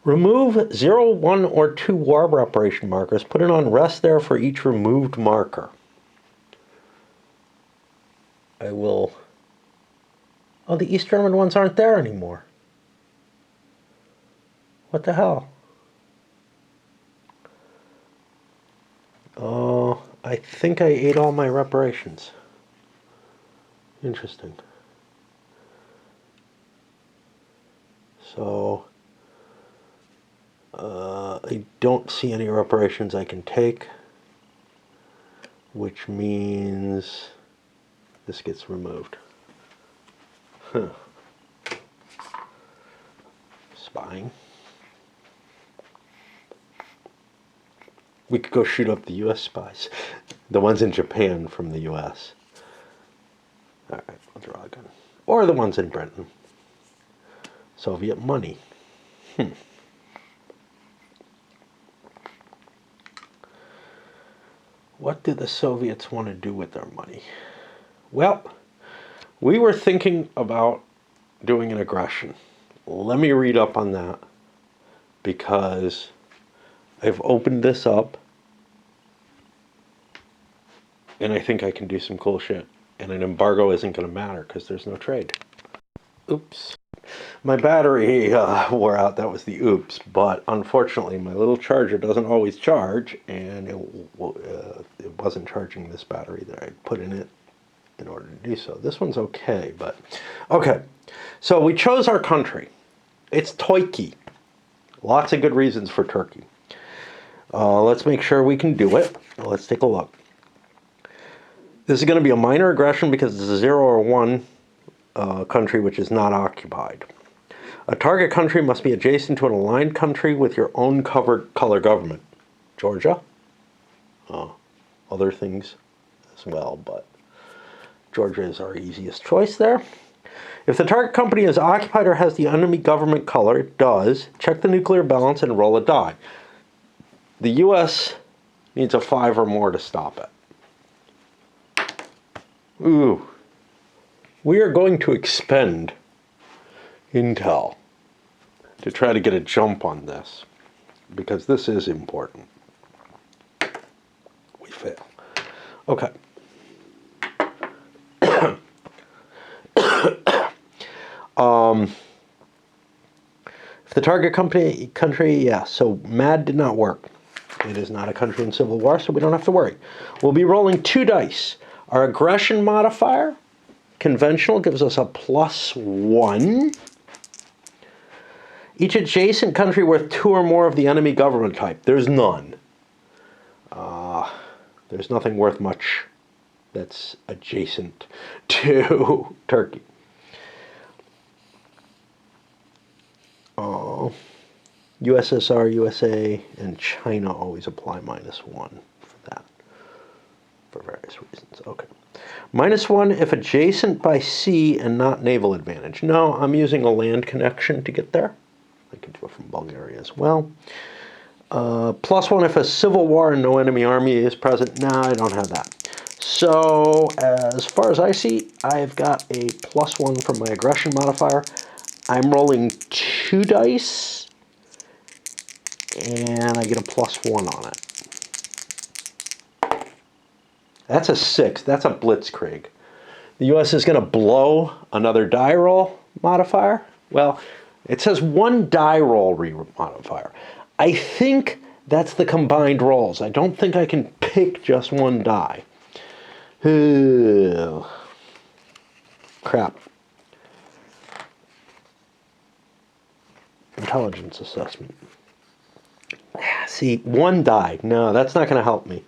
Remove 0, 1, or 2 war reparation markers. Put an unrest there for each removed marker. I will... Oh, the East German ones aren't there anymore. What the hell? Oh, I think I ate all my reparations. Interesting. So... I don't see any reparations I can take, which means this gets removed. Huh. Spying. We could go shoot up the US spies. The ones in Japan from the US. Alright, I'll draw a gun. Or the ones in Britain. Soviet money. What do the Soviets want to do with their money? Well, we were thinking about doing an aggression. Let me read up on that, because I've opened this up and I think I can do some cool shit. And an embargo isn't going to matter because there's no trade. Oops. My battery wore out. That was the oops. But unfortunately, my little charger doesn't always charge, and it wasn't charging this battery that I put in it in order to do so. This one's okay, but... Okay, so we chose our country. It's Turkey. Lots of good reasons for Turkey. Let's make sure we can do it. Let's take a look. This is going to be a minor aggression because it's a 0 or 1 country which is not occupied. A target country must be adjacent to an aligned country with your own covered color government. Georgia. Other things as well, but Georgia is our easiest choice there. If the target company is occupied or has the enemy government color, it does. Check the nuclear balance and roll a die. The U.S. needs a 5 or more to stop it. Ooh. We are going to expend intel to try to get a jump on this, because this is important. We fail. Okay. If the target country, yeah, so MAD did not work. It is not a country in civil war, so we don't have to worry. We'll be rolling 2 dice. Our aggression modifier, conventional, gives us a +1. Each adjacent country worth 2 or more of the enemy government type. There's none. There's nothing worth much that's adjacent to Turkey. USSR, USA, and China always apply -1 for that, for various reasons. Okay. -1 if adjacent by sea and not naval advantage. No, I'm using a land connection to get there. I can do it from Bulgaria as well. +1 if a civil war and no enemy army is present. No, I don't have that. So, as far as I see, I've got a +1 from my aggression modifier. I'm rolling 2 dice, and I get a +1 on it. That's a 6. That's a Blitzkrieg. The U.S. is going to blow another die roll modifier. Well, it says 1 die roll modifier. I think that's the combined rolls. I don't think I can pick just 1 die. Crap. Intelligence assessment. See, 1 die. No, that's not going to help me.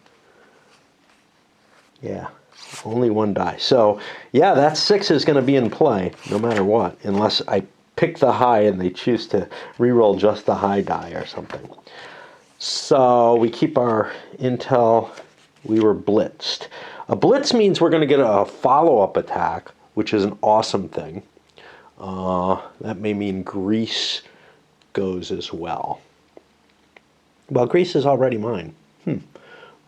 Yeah, only 1 die. So, yeah, that 6 is going to be in play no matter what, unless I pick the high and they choose to re-roll just the high die or something. So we keep our intel. We were blitzed. A blitz means we're going to get a follow-up attack, which is an awesome thing. That may mean Greece goes as well. Well, Greece is already mine.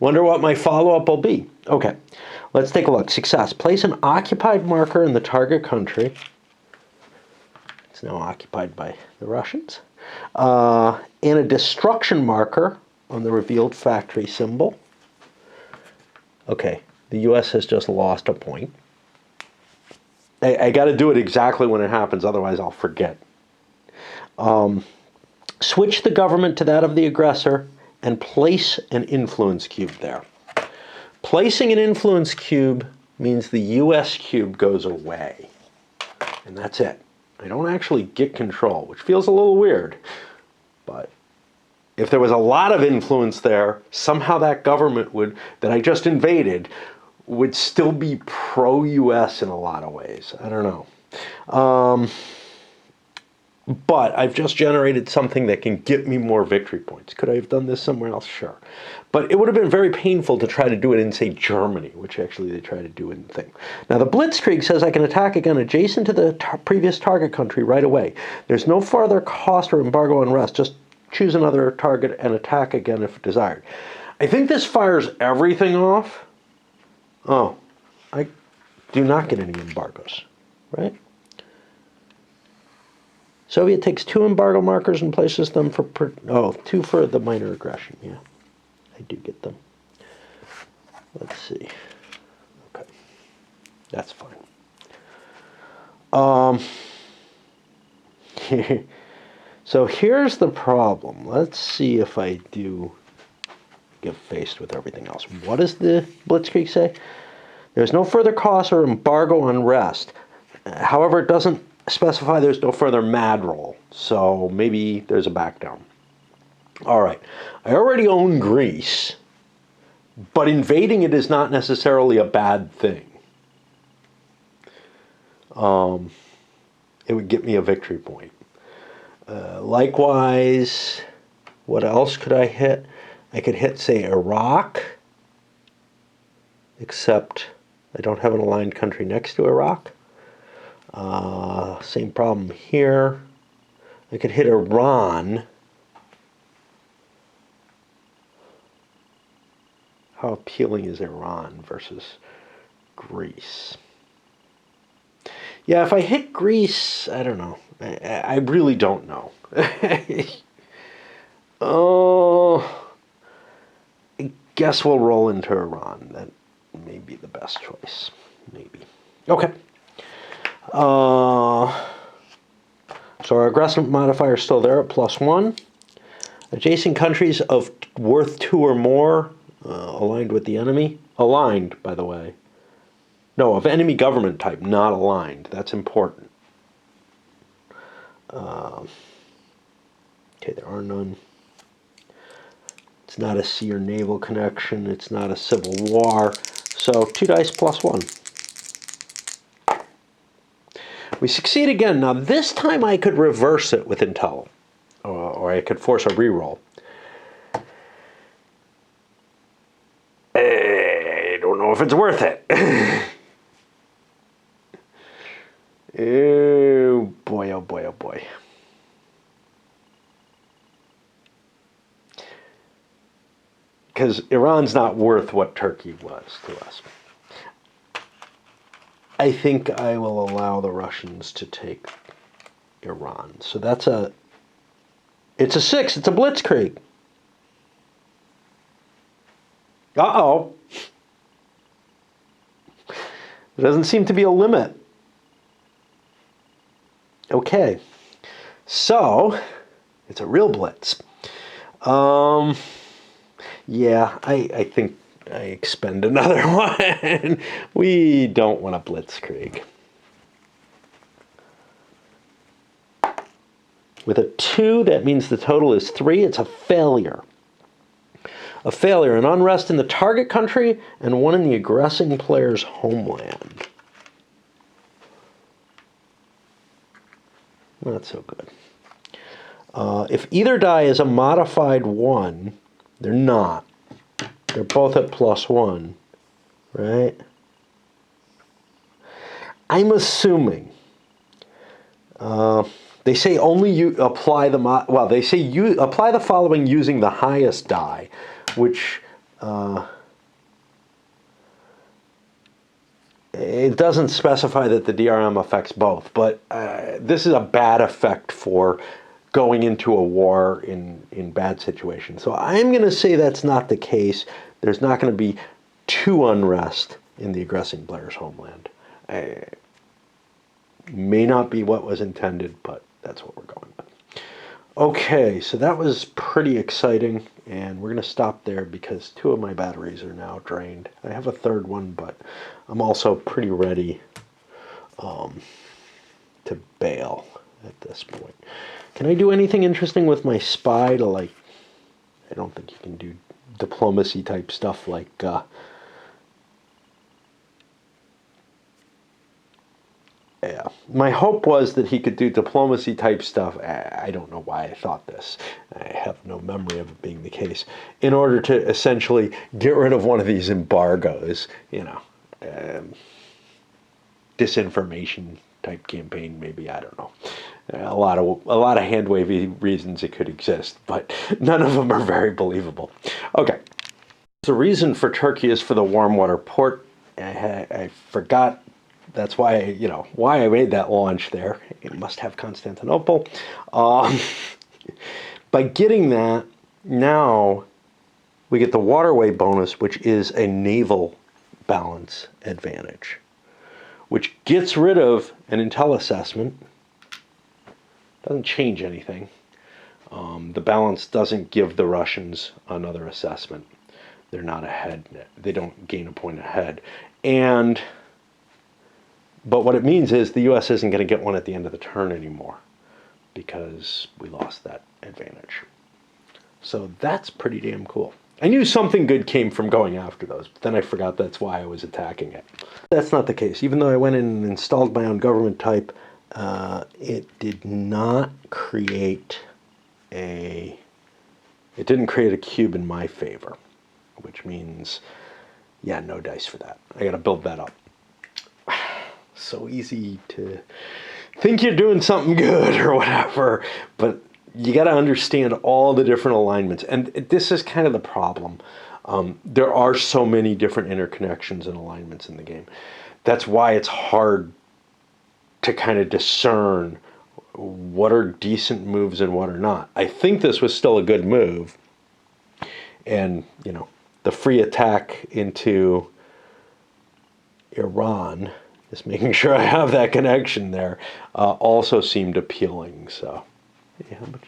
Wonder what my follow-up will be. Okay, let's take a look. Success. Place an occupied marker in the target country. It's now occupied by the Russians. And a destruction marker on the revealed factory symbol. Okay, the U.S. has just lost a point. I got to do it exactly when it happens, otherwise I'll forget. Switch the government to that of the aggressor and place an influence cube there. Placing an influence cube means the U.S. cube goes away. And that's it. I don't actually get control, which feels a little weird. But if there was a lot of influence there, somehow that government that I just invaded would still be pro-U.S. in a lot of ways. I don't know. But I've just generated something that can get me more victory points. Could I have done this somewhere else? Sure. But it would have been very painful to try to do it in, say, Germany, which actually they try to do in the thing. Now, the Blitzkrieg says I can attack again adjacent to the previous target country right away. There's no further cost or embargo unrest. Just choose another target and attack again if desired. I think this fires everything off. Oh, I do not get any embargoes, right? Soviet takes 2 embargo markers and places them for, 2 for the minor aggression, yeah. I do get them. Let's see. Okay. That's fine. So here's the problem. Let's see if I do get faced with everything else. What does the Blitzkrieg say? There's no further cost or embargo unrest. However, it doesn't specify there's no further mad roll, so maybe there's a back down. All right, I already own Greece, but invading it is not necessarily a bad thing. It would get me a victory point. Likewise, what else could I hit? I could hit, say, Iraq, except I don't have an aligned country next to Iraq. Same problem here. I could hit Iran. How appealing is Iran versus Greece? Yeah, if I hit Greece, I don't know. I really don't know. Oh, I guess we'll roll into Iran. That may be the best choice. Maybe. Okay. So our aggressive modifier is still there at +1. Adjacent countries of worth 2 or more aligned with the enemy. Aligned, by the way. No, of enemy government type, not aligned. That's important. Okay, there are none. It's not a sea or naval connection. It's not a civil war. So 2 dice +1. We succeed again. Now this time I could reverse it with intel. Or I could force a reroll. I don't know if it's worth it. Oh boy, oh boy, oh boy. Because Iran's not worth what Turkey was to us. I think I will allow the Russians to take Iran. So that's it's a 6. It's a Blitzkrieg. Uh-oh. There doesn't seem to be a limit. Okay. So, it's a real blitz. Yeah, I think I expend another one. We don't want a Blitzkrieg. With a 2, that means the total is 3. It's a failure. A failure, an unrest in the target country and one in the aggressing player's homeland. Not so good. If either die is a modified 1, they're not. They're both at +1, right? I'm assuming. They say only you apply the they say you apply the following using the highest die, which it doesn't specify that the DRM affects both, but this is a bad effect for going into a war in bad situations. So I'm going to say that's not the case. There's not going to be 2 unrest in the aggressing player's homeland. May not be what was intended, but that's what we're going with. Okay, so that was pretty exciting, and we're going to stop there because 2 of my batteries are now drained. I have a third one, but I'm also pretty ready to bail at this point. Can I do anything interesting with my spy to, like, I don't think you can do diplomacy type stuff like yeah. My hope was that he could do diplomacy type stuff. I don't know why I thought this. I have no memory of it being the case. In order to essentially get rid of one of these embargoes, you know, disinformation type campaign, maybe, I don't know. A lot of hand-wavy reasons it could exist, but none of them are very believable. Okay. The reason for Turkey is for the warm water port. I forgot. That's why, why I made that launch there. It must have Constantinople. By getting that, now we get the waterway bonus, which is a naval balance advantage, which gets rid of an intel assessment. Doesn't change anything. The balance doesn't give the Russians another assessment. They're not ahead. They don't gain a point ahead. But what it means is the U.S. isn't going to get one at the end of the turn anymore because we lost that advantage. So that's pretty damn cool. I knew something good came from going after those, but then I forgot that's why I was attacking it. That's not the case. Even though I went in and installed my own government type, it did not create it didn't create a cube in my favor, which means, yeah, no dice for that. I got to build that up. so easy to think you're doing something good or whatever, but you got to understand all the different alignments. And this is kind of the problem. There are so many different interconnections and alignments in the game. That's why it's hard to kind of discern what are decent moves and what are not. I think this was still a good move. And, you know, the free attack into Iran, just making sure I have that connection there, also seemed appealing. So, yeah, but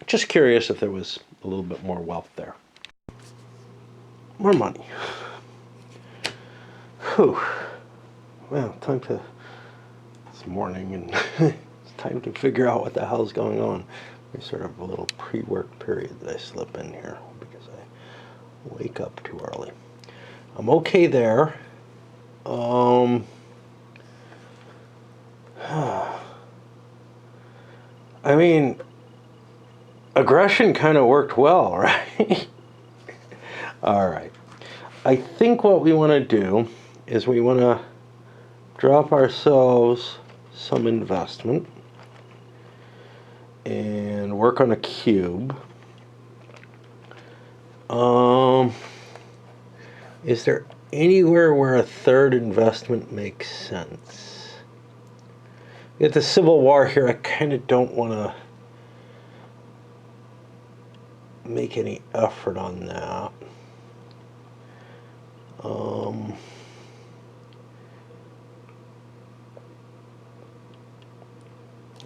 just curious if there was a little bit more wealth there. More money. Whew. Well, it's morning and it's time to figure out what the hell's going on. There's sort of a little pre-work period that I slip in here because I wake up too early. I'm okay there. I mean, aggression kind of worked well, right? All right. I think what we want to do is we want to drop ourselves some investment and work on a cube. Is there anywhere where a third investment makes sense? We got the Civil War here. I kind of don't want to make any effort on that.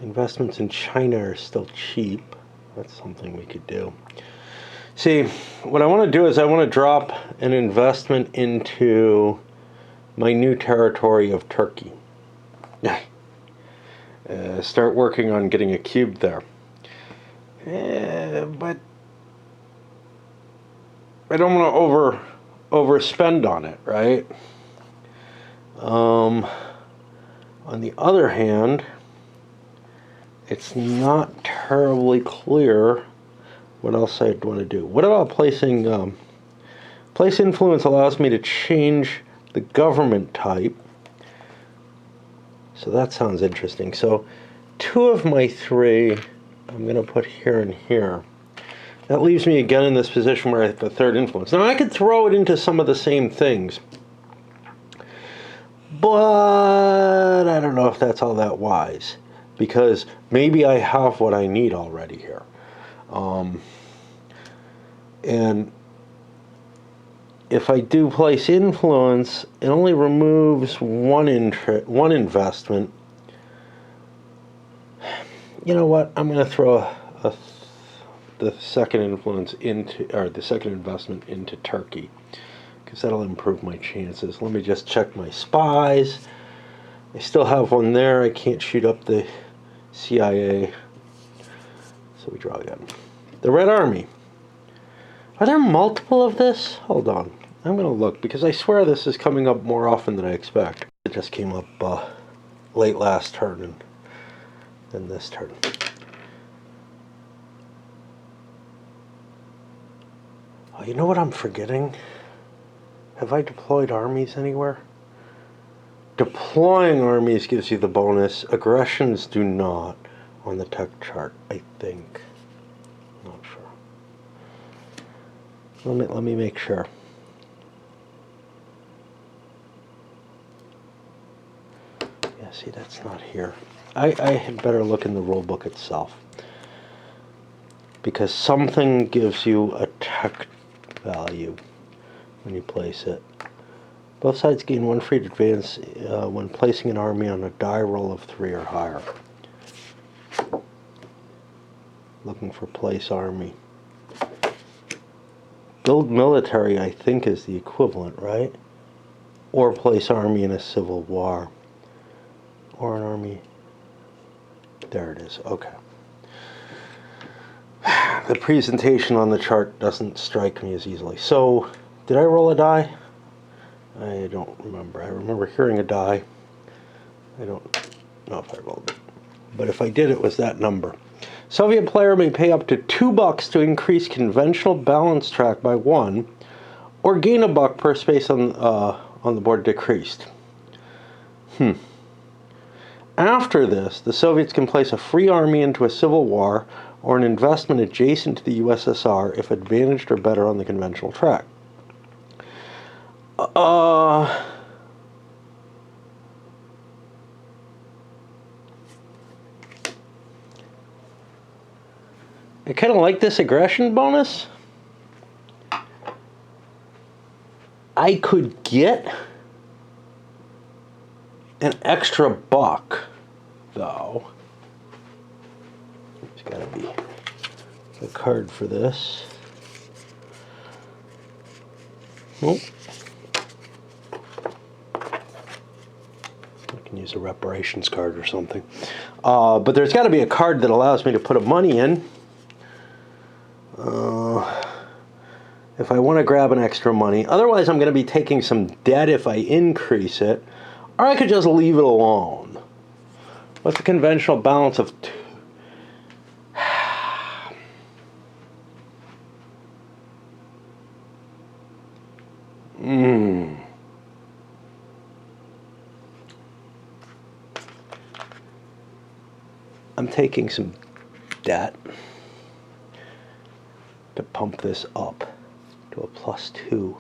Investments in China are still cheap. That's something we could do. See, what I want to do is I want to drop an investment into my new territory of Turkey. Start working on getting a cube there. But I don't want to overspend on it, right? On the other hand, it's not terribly clear what else I'd want to do. What about placing... place influence allows me to change the government type. So that sounds interesting. So 2 of my 3 I'm going to put here and here. That leaves me again in this position where I have a third influence. Now I could throw it into some of the same things, but I don't know if that's all that wise, because maybe I have what I need already here. And if I do place influence, it only removes one investment. You know what? I'm going to throw the second influence into, or the second investment into Turkey, because that'll improve my chances. Let me just check my spies. I still have one there. I can't shoot up the CIA. So we draw again. The Red Army. Are there multiple of this? Hold on. I'm going to look, because I swear this is coming up more often than I expect. It just came up late last turn and then this turn. Oh, you know what I'm forgetting? Have I deployed armies anywhere? Deploying armies gives you the bonus. Aggressions do not on the tech chart, I think. I'm not sure. Let me make sure. Yeah, see, that's not here. I had better look in the rule book itself, because something gives you a tech value when you place it. Both sides gain 1 free advance when placing an army on a die roll of 3 or higher. Looking for place army. Build military, I think, is the equivalent, right? Or place army in a civil war. Or an army. There it is. Okay. The presentation on the chart doesn't strike me as easily. So, did I roll a die? I don't remember. I remember hearing a die. I don't know if I rolled it. But if I did, it was that number. Soviet player may pay up to $2 to increase conventional balance track by 1, or gain $1 per space on on the board decreased. After this, the Soviets can place a free army into a civil war or an investment adjacent to the USSR if advantaged or better on the conventional track. I kind of like this aggression bonus. I could get an extra buck, though. There's got to be a card for this. Nope. I can use a reparations card or something. But there's got to be a card that allows me to put a money in. If I want to grab an extra money. Otherwise, I'm going to be taking some debt if I increase it. Or I could just leave it alone. What's the conventional balance of 2? I'm taking some debt to pump this up to a +2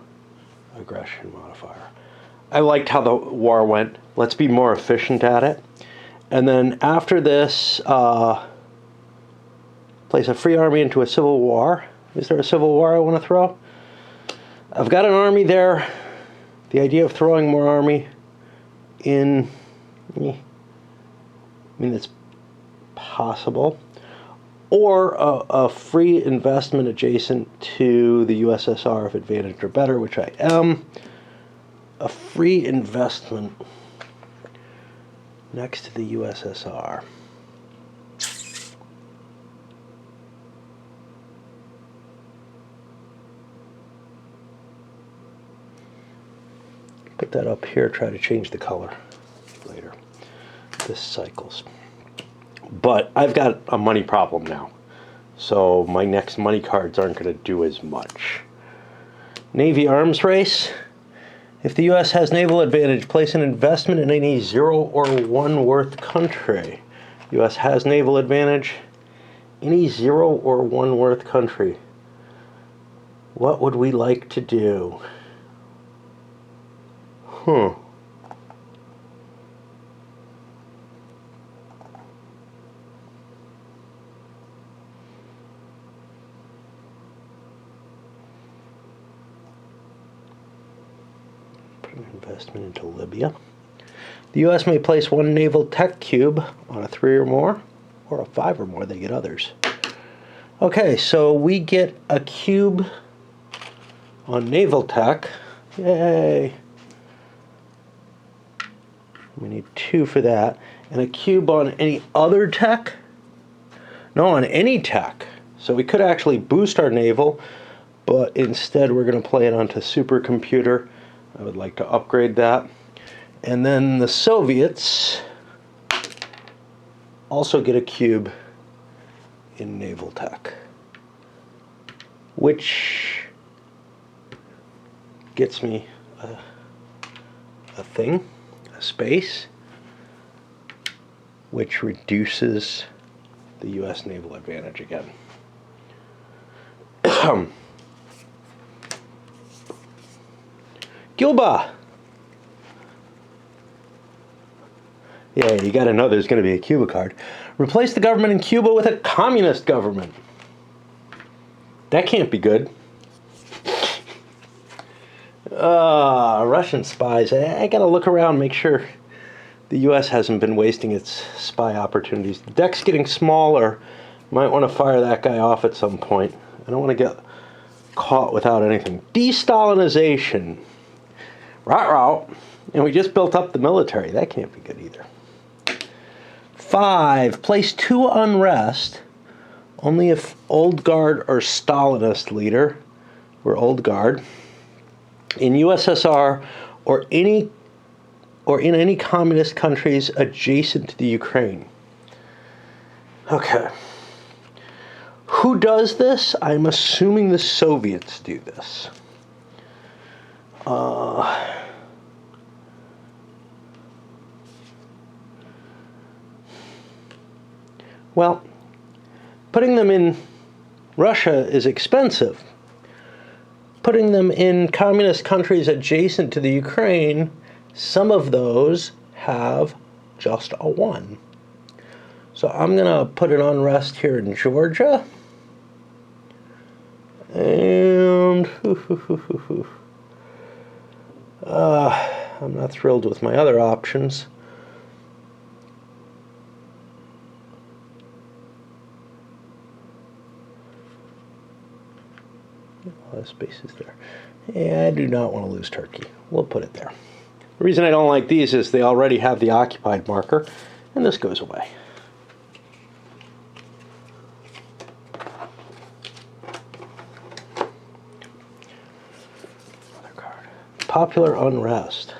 aggression modifier. I liked how the war went. Let's be more efficient at it. And then after this, place a free army into a civil war. Is there a civil war I want to throw? I've got an army there. The idea of throwing more army in, I mean, it's possible. Or a free investment adjacent to the USSR if advantaged or better, which I am. A free investment next to the USSR. Put that up here, try to change the color later. This cycles. But I've got a money problem now. So my next money cards aren't going to do as much. Navy arms race. If the U.S. has naval advantage, place an investment in any 0 or 1 worth country. U.S. has naval advantage. Any 0 or 1 worth country. What would we like to do? Investment into Libya. The U.S. may place 1 naval tech cube on a 3 or more, or a 5 or more, they get others. Okay, so we get a cube on naval tech. Yay! We need 2 for that. And a cube on any other tech? No, on any tech. So we could actually boost our naval, but instead we're going to play it onto supercomputer. I would like to upgrade that. And then the Soviets also get a cube in naval tech, which gets me a thing, a space, which reduces the U.S. naval advantage again. Cuba! Yeah, you gotta know there's gonna be a Cuba card. Replace the government in Cuba with a communist government. That can't be good. Russian spies. I gotta look around, make sure the U.S. hasn't been wasting its spy opportunities. The deck's getting smaller. Might want to fire that guy off at some point. I don't want to get caught without anything. De-Stalinization. Rot. And we just built up the military. That can't be good either. 5. Place 2 unrest. Only if Old Guard or Stalinist leader, or Old Guard, in USSR or in any communist countries adjacent to the Ukraine. Okay. Who does this? I'm assuming the Soviets do this. Well, putting them in Russia is expensive. Putting them in communist countries adjacent to the Ukraine, some of those have just a 1. So I'm going to put an unrest here in Georgia. And I'm not thrilled with my other options. A lot of spaces there. Yeah, I do not want to lose Turkey. We'll put it there. The reason I don't like these is they already have the occupied marker, and this goes away. Another card. Popular unrest.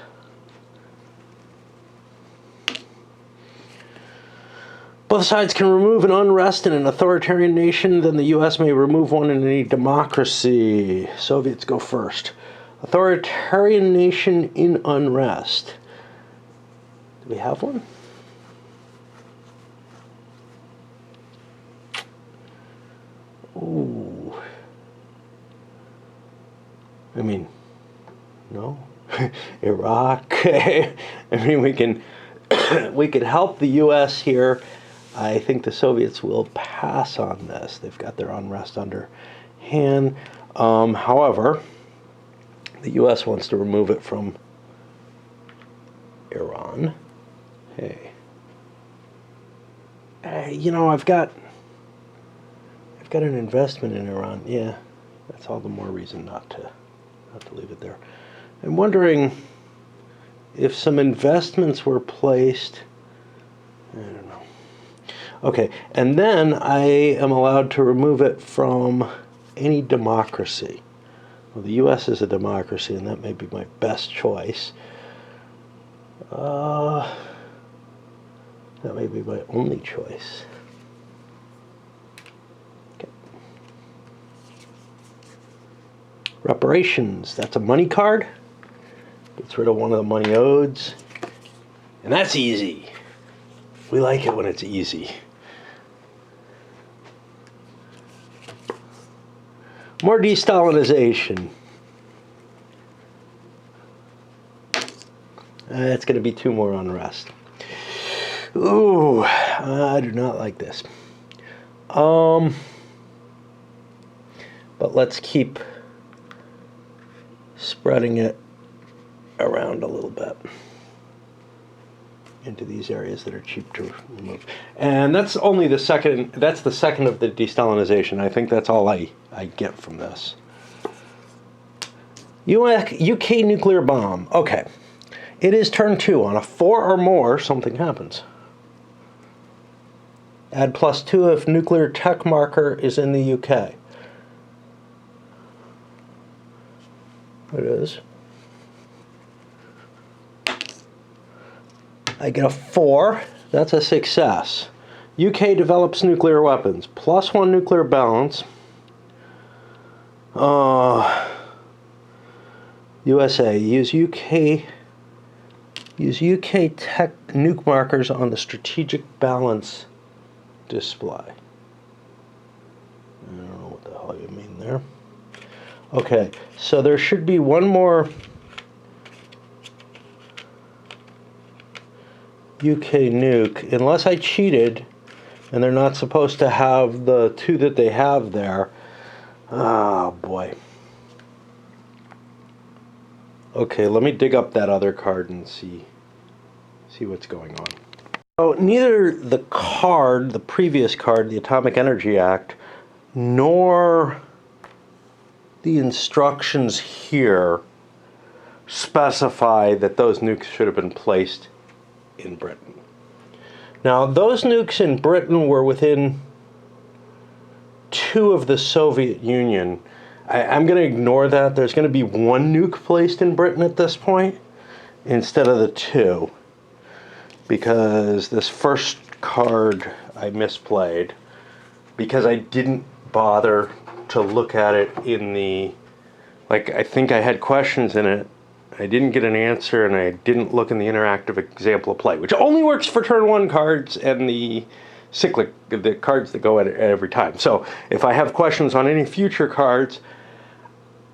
Both sides can remove an unrest in an authoritarian nation, then the U.S. may remove one in any democracy. Soviets go first. Authoritarian nation in unrest. Do we have one? Ooh. I mean, no. Iraq. I mean, we could help the U.S. here. I think the Soviets will pass on this. They've got their unrest under hand. However, the U.S. wants to remove it from Iran. Hey, you know, I've got an investment in Iran. Yeah, that's all the more reason not to leave it there. I'm wondering if some investments were placed. I don't know. Okay, and then I am allowed to remove it from any democracy. Well, the U.S. is a democracy, and that may be my best choice. That may be my only choice. Okay. Reparations, that's a money card. Gets rid of one of the money odes. And that's easy. We like it when it's easy. More de-Stalinization. It's going to be 2 more unrest. Ooh, I do not like this. But let's keep spreading it around a little bit into these areas that are cheap to remove. And that's only the second, that's the second of the de-Stalinization. I think that's all I get from this. UK nuclear bomb. Okay. It is turn 2. On a 4 or more, something happens. Add +2 if nuclear tech marker is in the UK. It is. I get a 4. That's a success. UK develops nuclear weapons. +1 nuclear balance. USA. Use UK tech nuke markers on the strategic balance display. I don't know what the hell you mean there. Okay, so there should be one more UK nuke, unless I cheated, and they're not supposed to have the 2 that they have there. Oh, boy. Okay, let me dig up that other card and see what's going on. So neither the card, the previous card, the Atomic Energy Act, nor the instructions here specify that those nukes should have been placed in Britain. Now, those nukes in Britain were within 2 of the Soviet Union. I'm going to ignore that. There's going to be 1 nuke placed in Britain at this point instead of the 2, because this first card I misplayed because I didn't bother to look at it in the, like, I think I had questions in it. I didn't get an answer, and I didn't look in the interactive example of play, which only works for turn 1 cards and the cyclic, the cards that go at every time. So if I have questions on any future cards,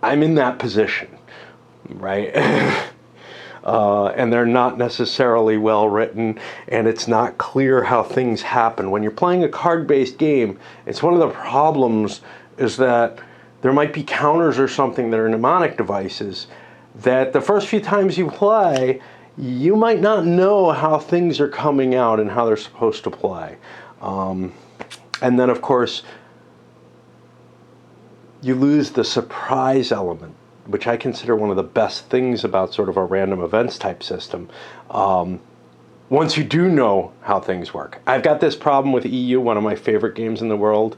I'm in that position, right? And they're not necessarily well written, and it's not clear how things happen. When you're playing a card-based game, it's one of the problems is that there might be counters or something that are mnemonic devices that the first few times you play, you might not know how things are coming out and how they're supposed to play. And then, of course, you lose the surprise element, which I consider one of the best things about sort of a random events type system. Once you do know how things work. I've got this problem with EU, one of my favorite games in the world.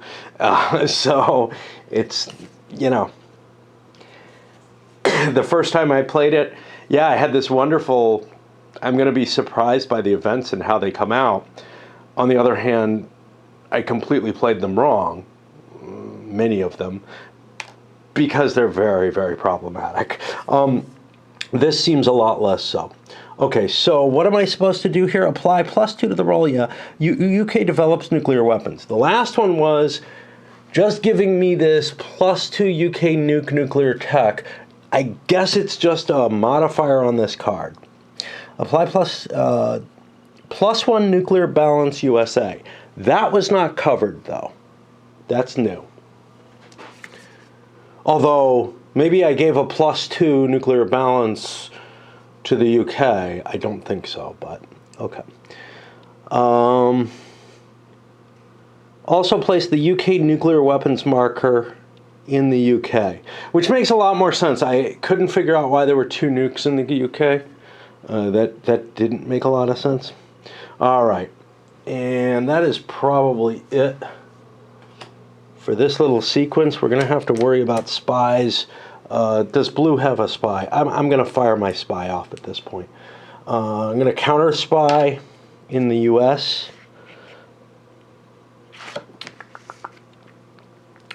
So it's, you know, the first time I played it, yeah, I had this wonderful, I'm going to be surprised by the events and how they come out. On the other hand, I completely played them wrong, many of them, because they're very, very problematic. This seems a lot less so. Okay, so what am I supposed to do here? Apply +2 to the roll. Yeah, UK develops nuclear weapons. The last one was just giving me this +2 UK nuclear tech. I guess it's just a modifier on this card. Apply +1 nuclear balance USA. That was not covered though. That's new. Although maybe I gave a +2 nuclear balance to the UK. I don't think so, but okay. Also placed the UK nuclear weapons marker in the UK, which makes a lot more sense. I couldn't figure out why there were 2 nukes in the UK. That didn't make a lot of sense. All right, and that is probably it for this little sequence. We're going to have to worry about spies. Does blue have a spy? I'm going to fire my spy off at this point. I'm going to counter spy in the US,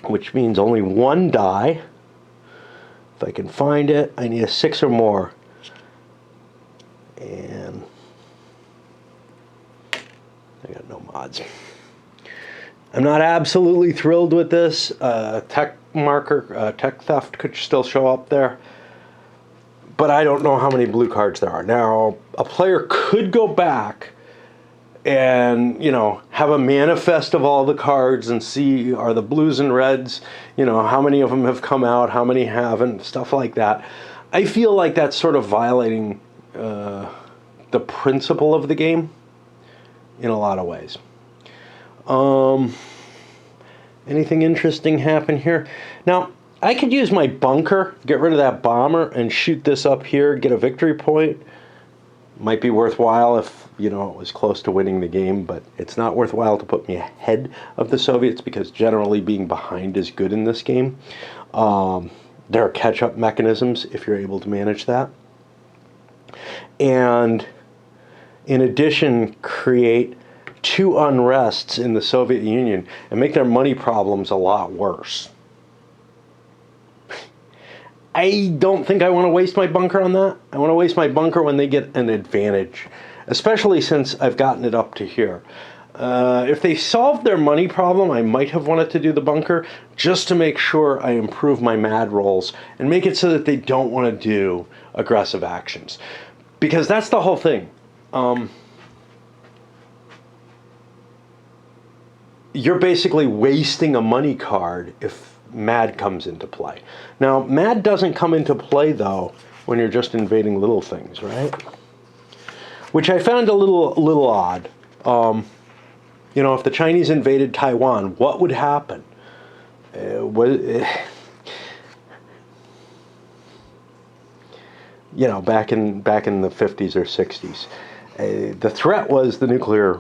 which means only 1 die. If I can find it, I need a 6 or more. And I got no mods. I'm not absolutely thrilled with this. Tech marker, tech theft could still show up there. But I don't know how many blue cards there are. Now, a player could go back and, you know, have a manifest of all the cards and see, are the blues and reds, you know, how many of them have come out, how many haven't, stuff like that. I feel like that's sort of violating the principle of the game in a lot of ways. Anything interesting happen here? Now, I could use my bunker, get rid of that bomber, and shoot this up here, get a victory point. Might be worthwhile if, you know, it was close to winning the game, but it's not worthwhile to put me ahead of the Soviets because generally being behind is good in this game. There are catch-up mechanisms if you're able to manage that. And in addition, create 2 unrests in the Soviet Union and make their money problems a lot worse. I don't think I want to waste my bunker on that. I want to waste my bunker when they get an advantage, especially since I've gotten it up to here. If they solved their money problem, I might have wanted to do the bunker just to make sure I improve my mad rolls and make it so that they don't want to do aggressive actions. Because that's the whole thing. You're basically wasting a money card if mad comes into play. Now, mad doesn't come into play, though, when you're just invading little things, right? Which I found a little odd. You know, if the Chinese invaded Taiwan, what would happen? You know, back in the 50s or 60s, the threat was the nuclear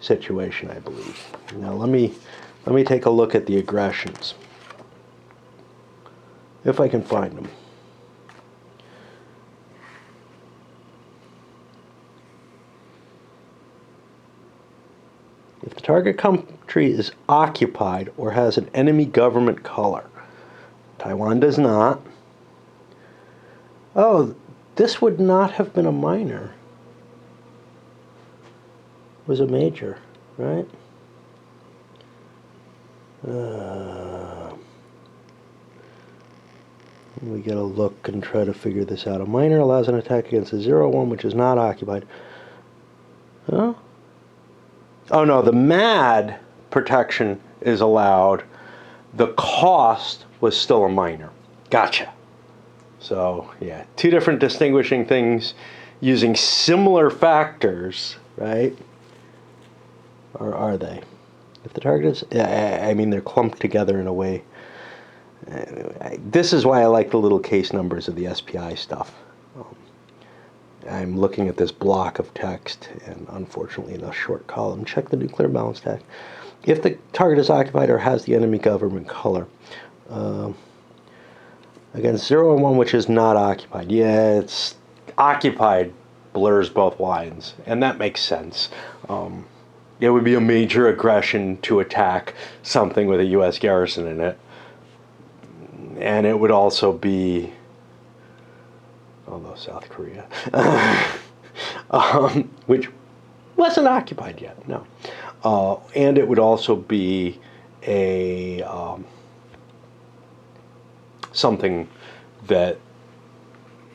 situation, I believe. Now let me take a look at the aggressions, if I can find them. If the target country is occupied or has an enemy government color. Taiwan does not. Oh, this would not have been a minor. It was a major. right? We gotta look and try to figure this out. A miner allows an attack against a 0-1 which is not occupied. Huh? Oh no, the MAD protection is allowed. The cost was still a minor. Gotcha. So yeah, two different distinguishing things using similar factors, right? Or are they? If the target is, I mean, they're clumped together in a way. This is why I like the little case numbers of the SPI stuff. I'm looking at this block of text, and unfortunately in a short column, check the nuclear balance tag. If the target is occupied or has the enemy government color. Against 0-1, which is not occupied. Yeah, it's occupied blurs both lines, and that makes sense. It would be a major aggression to attack something with a U.S. garrison in it. And it would also be, although South Korea, which wasn't occupied yet, no. And it would also be a something that,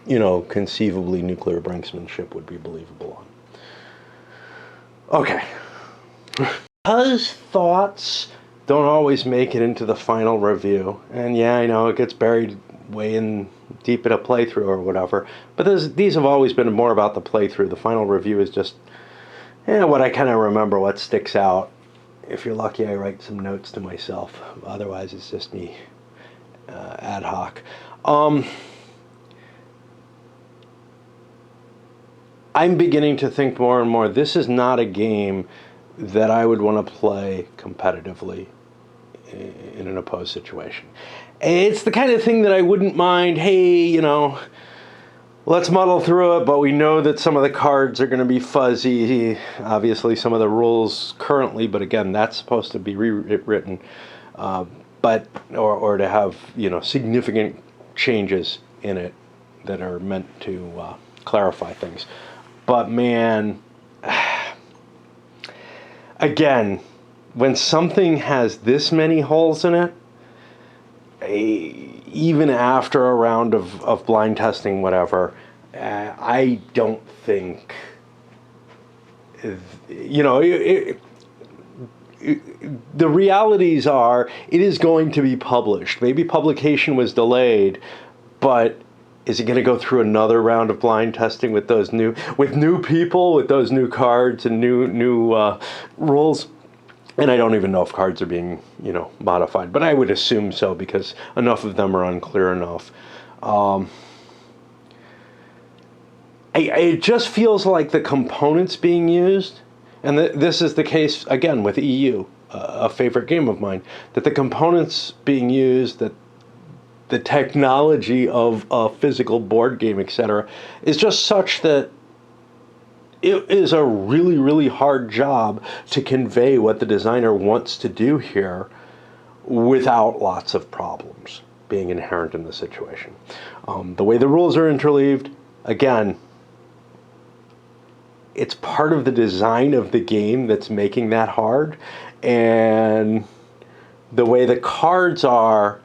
you know, conceivably nuclear brinksmanship would be believable on. Okay. Because thoughts don't always make it into the final review, and yeah, I know it gets buried way in deep in a playthrough or whatever, but these have always been more about the playthrough. The final review is just what I kind of remember, what sticks out. If you're lucky, I write some notes to myself. Otherwise, it's just me ad hoc. I'm beginning to think more and more, this is not a game that I would want to play competitively in an opposed situation. It's the kind of thing that I wouldn't mind, hey, you know, let's muddle through it, but we know that some of the cards are going to be fuzzy. Obviously, some of the rules currently, but again, that's supposed to be rewritten. But to have, you know, significant changes in it that are meant to clarify things. But man, again, when something has this many holes in it, even after a round of blind testing, whatever, I don't think, you know, the realities are it is going to be published. Maybe publication was delayed, but is it going to go through another round of blind testing with those new people, with those new cards and new rules? And I don't even know if cards are being, you know, modified, but I would assume so because enough of them are unclear enough. It just feels like the components being used, and this is the case again with EU, a favorite game of mine, that the components being used, that the technology of a physical board game, etc., is just such that it is a really, really hard job to convey what the designer wants to do here without lots of problems being inherent in the situation. The way the rules are interleaved, again, it's part of the design of the game that's making that hard. And the way the cards are,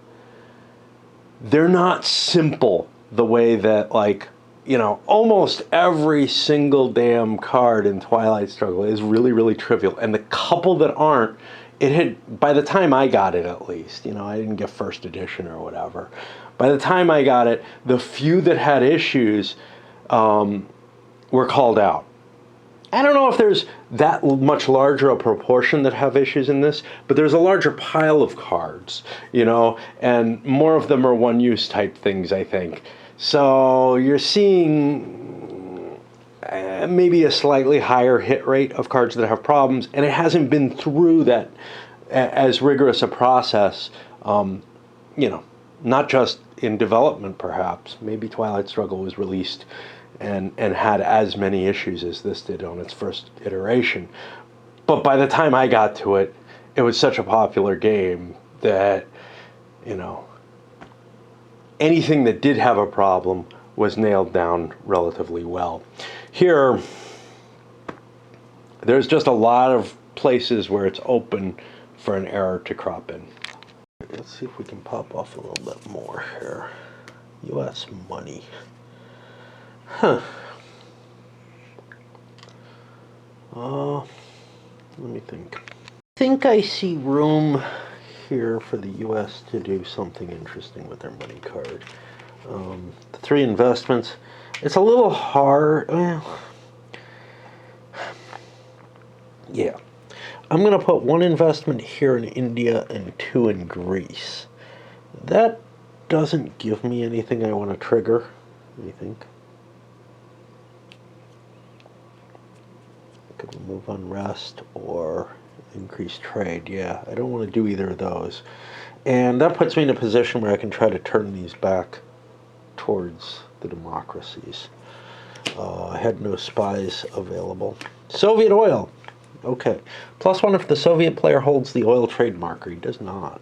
they're not simple the way that, like, you know, almost every single damn card in Twilight Struggle is really, really trivial. And the couple that aren't, it had, by the time I got it at least, you know, I didn't get first edition or whatever. By the time I got it, the few that had issues were called out. I don't know if there's that much larger a proportion that have issues in this, but there's a larger pile of cards, you know, and more of them are one-use type things, I think. So you're seeing maybe a slightly higher hit rate of cards that have problems, and it hasn't been through that as rigorous a process, you know, not just in development perhaps. Maybe Twilight Struggle was released and had as many issues as this did on its first iteration. But by the time I got to it, it was such a popular game that, you know, anything that did have a problem was nailed down relatively well. Here, there's just a lot of places where it's open for an error to crop in. Let's see if we can pop off a little bit more here. U.S. money. Huh. Let me think. I think I see room here for the U.S. to do something interesting with their money card. The 3 investments. It's a little hard. Well, yeah. I'm going to put 1 investment here in India and 2 in Greece. That doesn't give me anything I want to trigger. What do you think? I could remove unrest or increase trade. Yeah, I don't want to do either of those. And that puts me in a position where I can try to turn these back towards the democracies. I had no spies available. Soviet oil. Okay. +1 if the Soviet player holds the oil trade marker. He does not.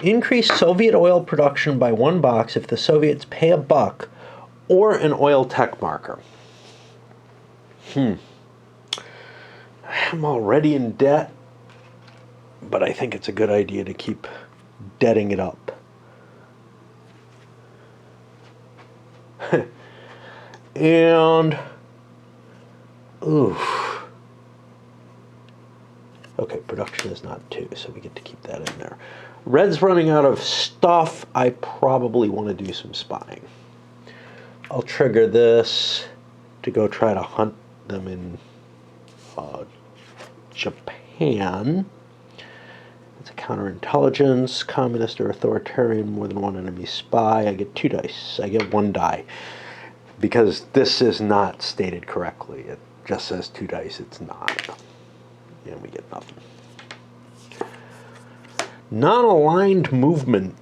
Increase Soviet oil production by 1 box if the Soviets pay $1 or an oil tech marker. I'm already in debt, but I think it's a good idea to keep debting it up. And, oof. Okay, production is not 2, so we get to keep that in there. Red's running out of stuff. I probably want to do some spying. I'll trigger this to go try to hunt them in Japan. It's a counterintelligence, communist or authoritarian, more than 1 enemy spy. I get 2 dice. I get 1 die. Because this is not stated correctly. It just says 2 dice. It's not. And we get nothing. Non-aligned movement.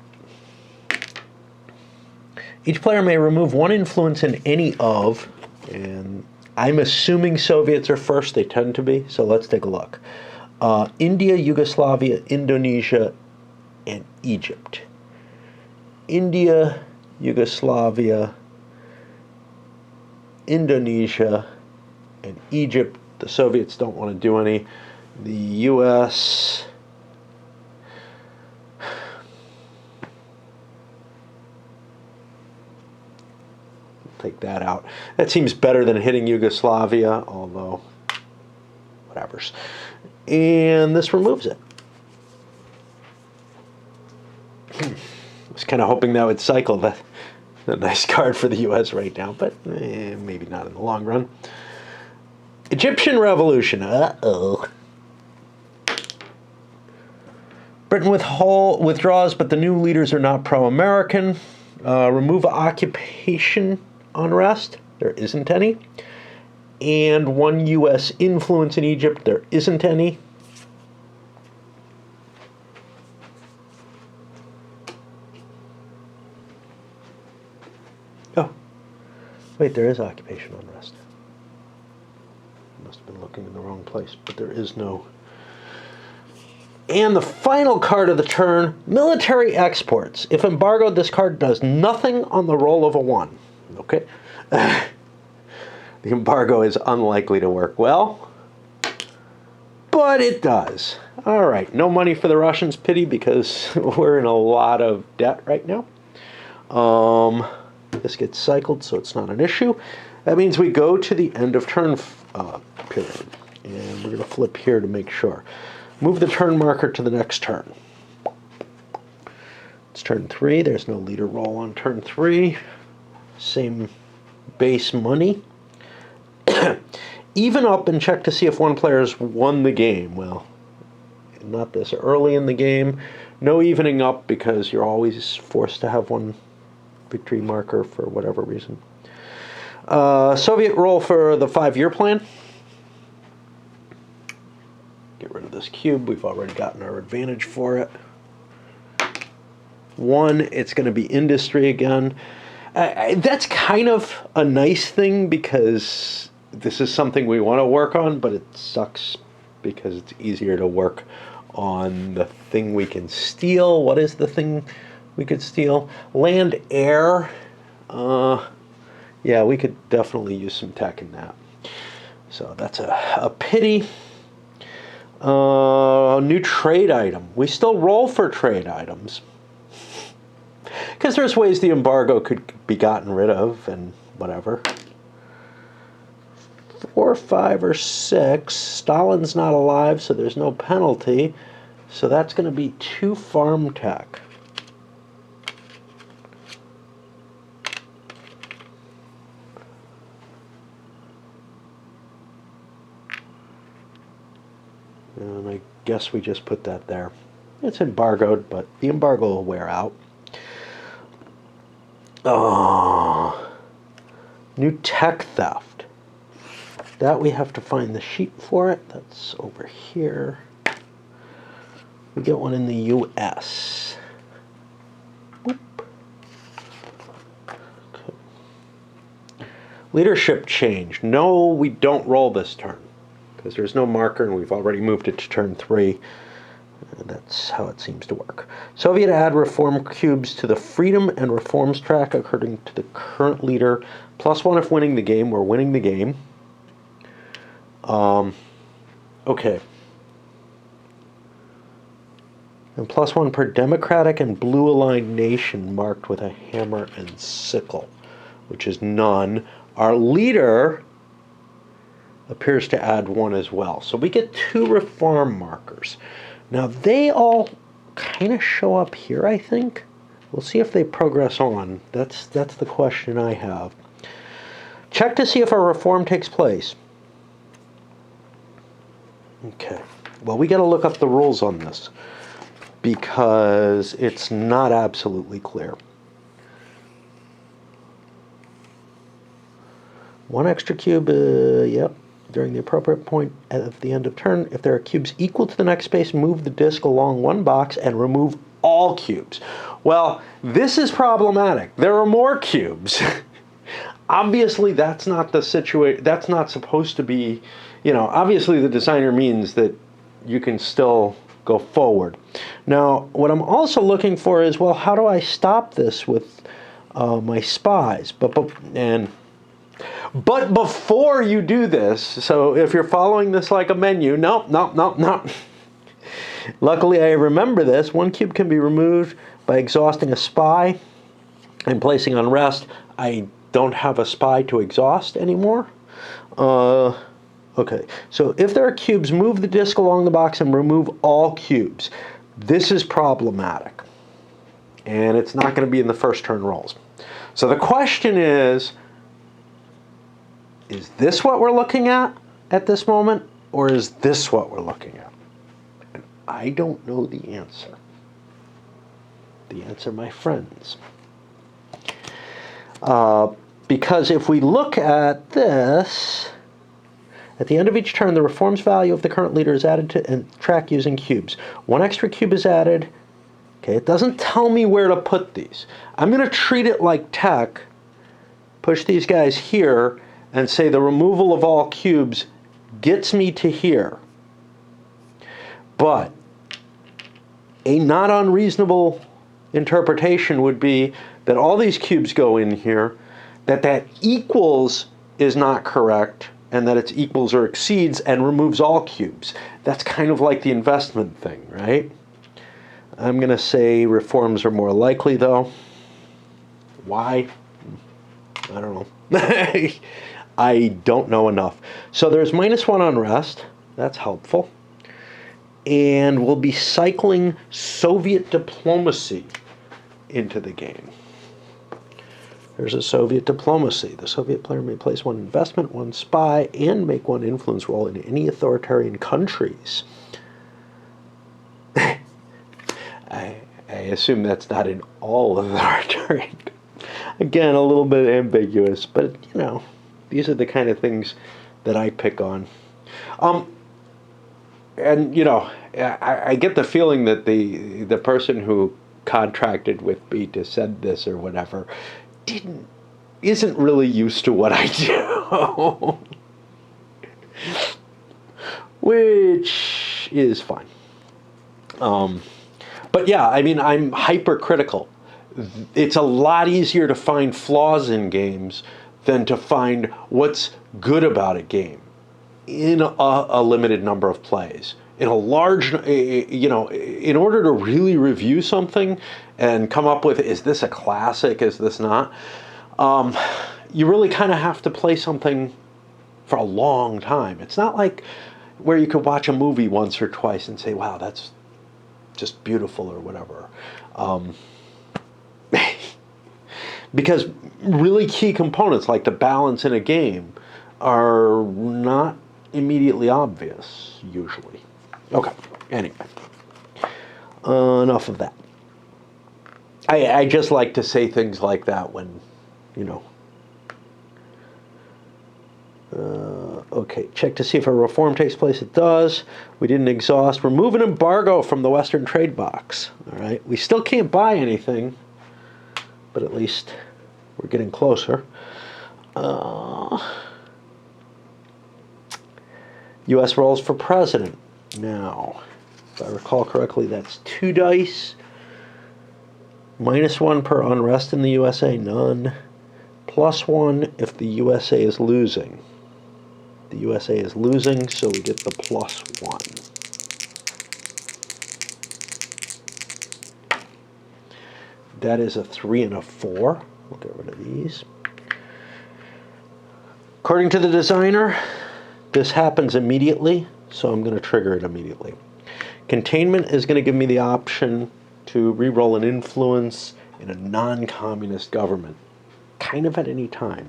Each player may remove 1 influence in any of, and I'm assuming Soviets are first. They tend to be. So let's take a look. India, Yugoslavia, Indonesia, and Egypt. India, Yugoslavia, Indonesia, and Egypt. The Soviets don't want to do any. The U.S. Take that out. That seems better than hitting Yugoslavia, although whatevers. And this removes it. I was kind of hoping that would cycle. That's a nice card for the U.S. right now, but maybe not in the long run. Egyptian Revolution. Uh-oh. Britain withdraws, but the new leaders are not pro-American. Remove occupation unrest. There isn't any. And 1 U.S. influence in Egypt. There isn't any. Oh. Wait, there is occupation unrest. Must have been looking in the wrong place, but there is no. And the final card of the turn, military exports. If embargoed, this card does nothing on the roll of a 1. Okay? The embargo is unlikely to work well, but it does. All right, no money for the Russians, pity, because we're in a lot of debt right now. This gets cycled, so it's not an issue. That means we go to the end of turn period, and we're going to flip here to make sure. Move the turn marker to the next turn. It's turn 3. There's no leader roll on turn 3. Same base money. Even up and check to see if 1 player has won the game. Well, not this early in the game. No evening up because you're always forced to have 1 victory marker for whatever reason. Soviet roll for the 5-year plan. Get rid of this cube. We've already gotten our advantage for it. 1, it's going to be industry again. That's kind of a nice thing because this is something we want to work on, but it sucks because it's easier to work on the thing we can steal. What is the thing we could steal? Land, air. Yeah, we could definitely use some tech in that. So that's a pity. New trade item. We still roll for trade items. Because there's ways the embargo could be gotten rid of and whatever. 4, 5, or 6. Stalin's not alive, so there's no penalty. So that's going to be 2 farm tech. And I guess we just put that there. It's embargoed, but the embargo will wear out. Oh, new tech theft. That we have to find the sheet for it. That's over here. We get one in the U.S. Boop. Okay. Leadership change. No, we don't roll this turn, because there's no marker and we've already moved it to turn 3. And that's how it seems to work. Soviet add reform cubes to the freedom and reforms track according to the current leader. +1 if winning the game. We're winning the game. Okay. And +1 per democratic and blue aligned nation marked with a hammer and sickle, which is none. Our leader appears to add 1 as well. So we get 2 reform markers. Now they all kind of show up here, I think. We'll see if they progress on. That's the question I have. Check to see if a reform takes place. Okay. Well, we got to look up the rules on this because it's not absolutely clear. 1 extra cube, yep. During the appropriate point at the end of turn, if there are cubes equal to the next space, move the disc along 1 box and remove all cubes. Well, this is problematic. There are more cubes. Obviously, that's not the situation. That's not supposed to be, obviously the designer means that you can still go forward. Now, what I'm also looking for is, well, how do I stop this with my spies? But before you do this, so if you're following this like a menu, no. Luckily, I remember this. 1 cube can be removed by exhausting a spy and placing unrest. I don't have a spy to exhaust anymore. Okay, so if there are cubes, move the disc along the box and remove all cubes. This is problematic. And it's not going to be in the first turn rolls. So the question is this what we're looking at this moment, or is this what we're looking at? And I don't know the answer. The answer, my friends. Because if we look at this, at the end of each turn, the reforms value of the current leader is added to and track using cubes. 1 extra cube is added. Okay, it doesn't tell me where to put these. I'm going to treat it like tech, push these guys here, and say the removal of all cubes gets me to here. But a not unreasonable interpretation would be that all these cubes go in here, that equals is not correct, and that it's equals or exceeds and removes all cubes. That's kind of like the investment thing, right? I'm going to say reforms are more likely, though. Why? I don't know. I don't know enough. So there's -1 unrest. That's helpful. And we'll be cycling Soviet diplomacy into the game. There's a Soviet diplomacy. The Soviet player may place 1 investment, 1 spy, and make 1 influence roll in any authoritarian countries. I assume that's not in all authoritarian. Again, a little bit ambiguous, but these are the kind of things that I pick on. And I get the feeling that the person who contracted with me to send this or whatever isn't really used to what I do. Which is fine. But yeah, I mean, I'm hypercritical. It's a lot easier to find flaws in games than to find what's good about a game. in a limited number of plays. In a large, in order to really review something and come up with, is this a classic, is this not? You really kind of have to play something for a long time. It's not like where you could watch a movie once or twice and say, wow, that's just beautiful or whatever. Because really key components like the balance in a game are not immediately obvious, usually. Okay, anyway. Enough of that. I just like to say things like that when, okay, check to see if a reform takes place. It does. We didn't exhaust. Remove an embargo from the Western trade box. All right, we still can't buy anything, but at least we're getting closer. U.S. rolls for president. Now, if I recall correctly, that's 2 dice. -1 per unrest in the USA, none. +1 if the USA is losing. The USA is losing, so we get the +1. That is a 3 and a 4. We'll get rid of these. According to the designer, this happens immediately, so I'm going to trigger it immediately. Containment is going to give me the option to re-roll an influence in a non-communist government, kind of at any time.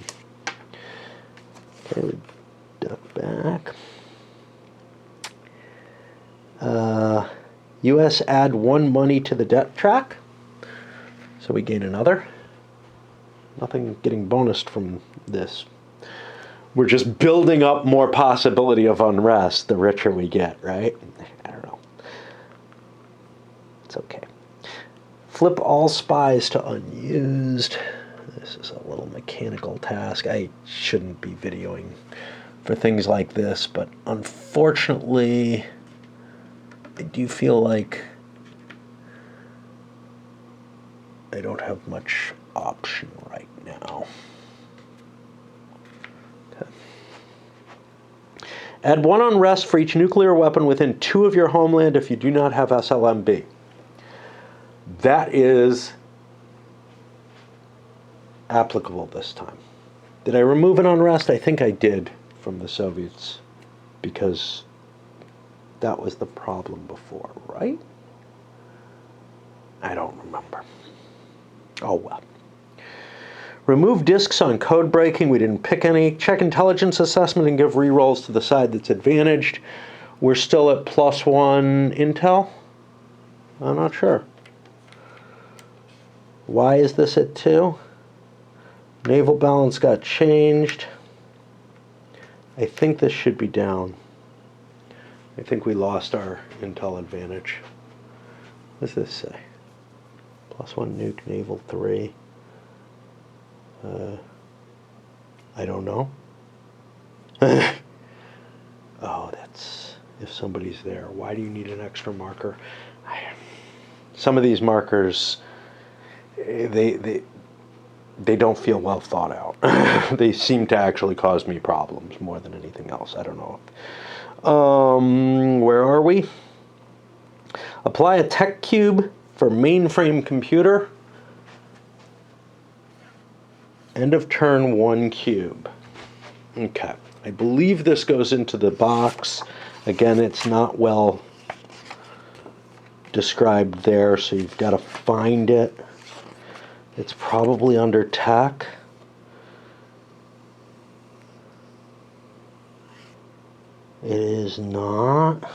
Okay, we duck back. U.S. add 1 money to the debt track, so we gain another. Nothing getting bonused from this. We're just building up more possibility of unrest the richer we get, right? I don't know. It's okay. Flip all spies to unused. This is a little mechanical task. I shouldn't be videoing for things like this, but unfortunately, I do feel like I don't have much option right now. Okay. Add 1 unrest for each nuclear weapon within 2 of your homeland if you do not have SLMB. That is applicable this time. Did I remove an unrest? I think I did from the Soviets, because that was the problem before, right? I don't remember. Oh well. Remove discs on code breaking. We didn't pick any. Check intelligence assessment and give re-rolls to the side that's advantaged. We're still at +1 intel? I'm not sure. Why is this at 2? Naval balance got changed. I think this should be down. I think we lost our intel advantage. What does this say? +1 nuke, naval 3. I don't know. Oh, that's if somebody's there. Why do you need an extra marker? Some of these markers, they don't feel well thought out. They seem to actually cause me problems more than anything else. I don't know. Where are we? Apply a tech cube for mainframe computer. End of turn 1 cube. Okay. I believe this goes into the box. Again, it's not well described there, so you've got to find it. It's probably under tech. It is not.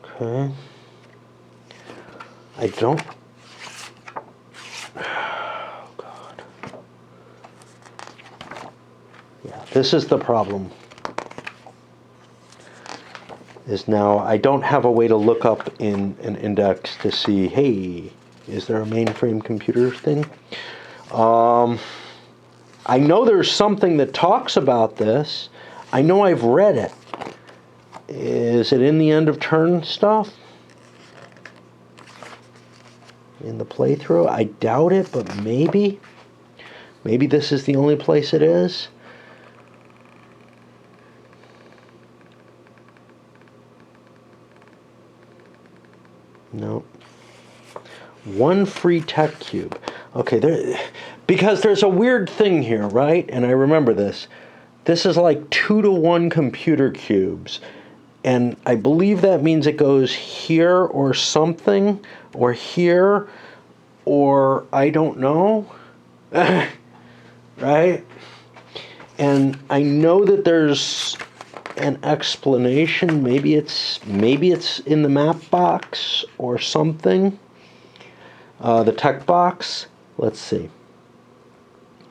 Okay. I don't. Oh, God. Yeah, this is the problem. Is now I don't have a way to look up in an index to see, hey, is there a mainframe computer thing? I know there's something that talks about this. I know I've read it. Is it in the end of turn stuff? In the playthrough? I doubt it, but maybe. Maybe this is the only place it is. 1 free tech cube. Okay, because there's a weird thing here, right? And I remember this. This is like 2 to 1 computer cubes. And I believe that means it goes here or something, or here, or I don't know. Right? And I know that there's an explanation. Maybe it's in the map box or something. The tech box. Let's see.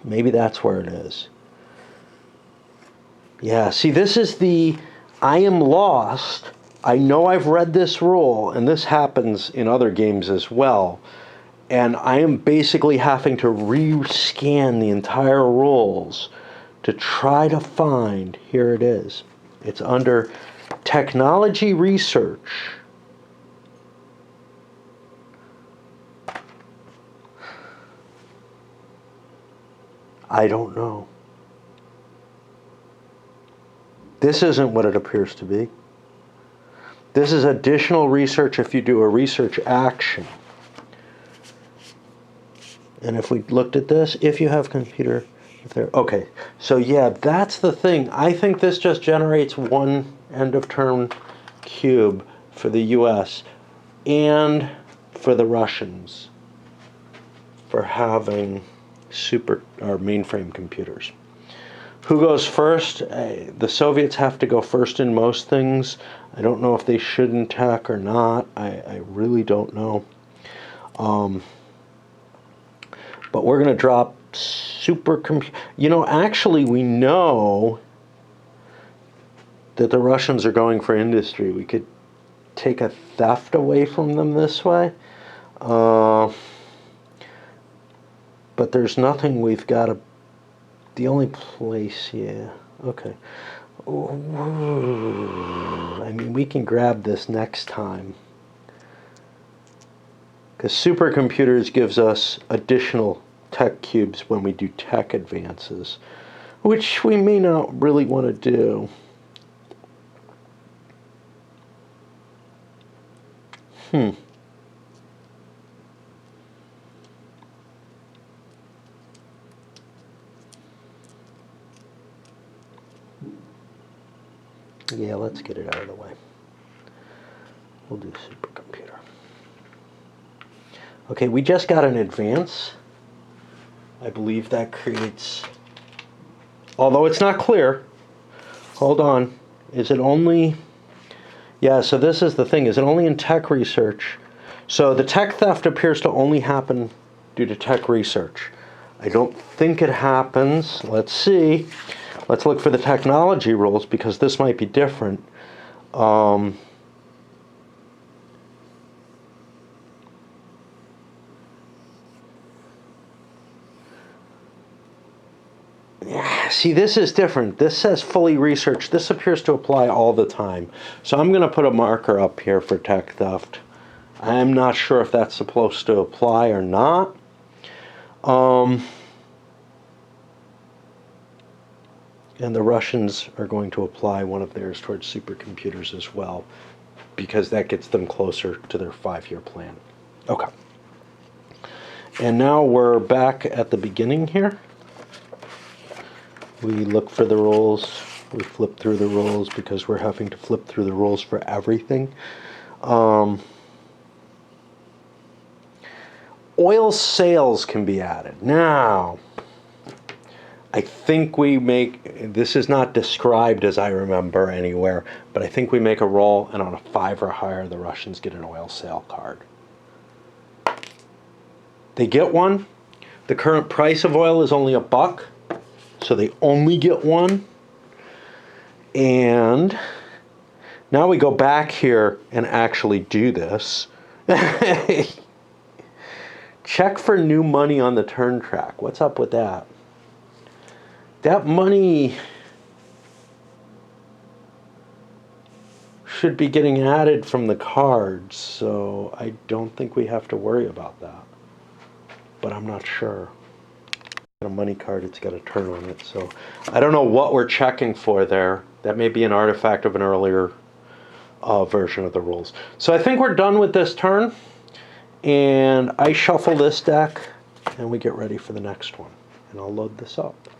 Maybe that's where it is. Yeah, see, this is the I am lost. I know I've read this rule, and this happens in other games as well. And I am basically having to re-scan the entire rules to try to find, here it is. It's under technology research. I don't know. This isn't what it appears to be. This is additional research if you do a research action. And if we looked at this, if you have computer, if there, okay. So yeah, that's the thing. I think this just generates 1 end of turn cube for the US and for the Russians for having super or mainframe computers. Who goes first? The Soviets have to go first in most things. I don't know if they should in tech or not. I really don't know. But we're going to drop supercomputer. You know, actually, we know that the Russians are going for industry. We could take a theft away from them this way. But there's nothing we've got to... The only place, yeah, okay. Ooh, I mean, we can grab this next time. Because supercomputers gives us additional tech cubes when we do tech advances, which we may not really want to do. Yeah, let's get it out of the way. We'll do supercomputer. Okay, we just got an advance. I believe that creates, although it's not clear, hold on, is it only, yeah, so this is the thing, is it only in tech research? So the tech theft appears to only happen due to tech research. I don't think it happens, let's see. Let's look for the technology rules because this might be different. See, this is different. This says fully researched. This appears to apply all the time. So I'm going to put a marker up here for tech theft. I'm not sure if that's supposed to apply or not. And the Russians are going to apply one of theirs towards supercomputers as well, because that gets them closer to their 5-year plan. Okay. And now we're back at the beginning here. We look for the rules. We flip through the rules because we're having to flip through the rules for everything. Oil sales can be added. Now, I think we make, this is not described as I remember anywhere, but I think we make a roll, and on a 5 or higher, the Russians get an oil sale card. They get one. The current price of oil is only $1, so they only get one. And now we go back here and actually do this. Check for new money on the turn track. What's up with that? That money should be getting added from the cards, so I don't think we have to worry about that. But I'm not sure. A money card, it's got a turn on it, so I don't know what we're checking for there. That may be an artifact of an earlier version of the rules. So I think we're done with this turn, And I shuffle this deck, and we get ready for the next one. And I'll load this up.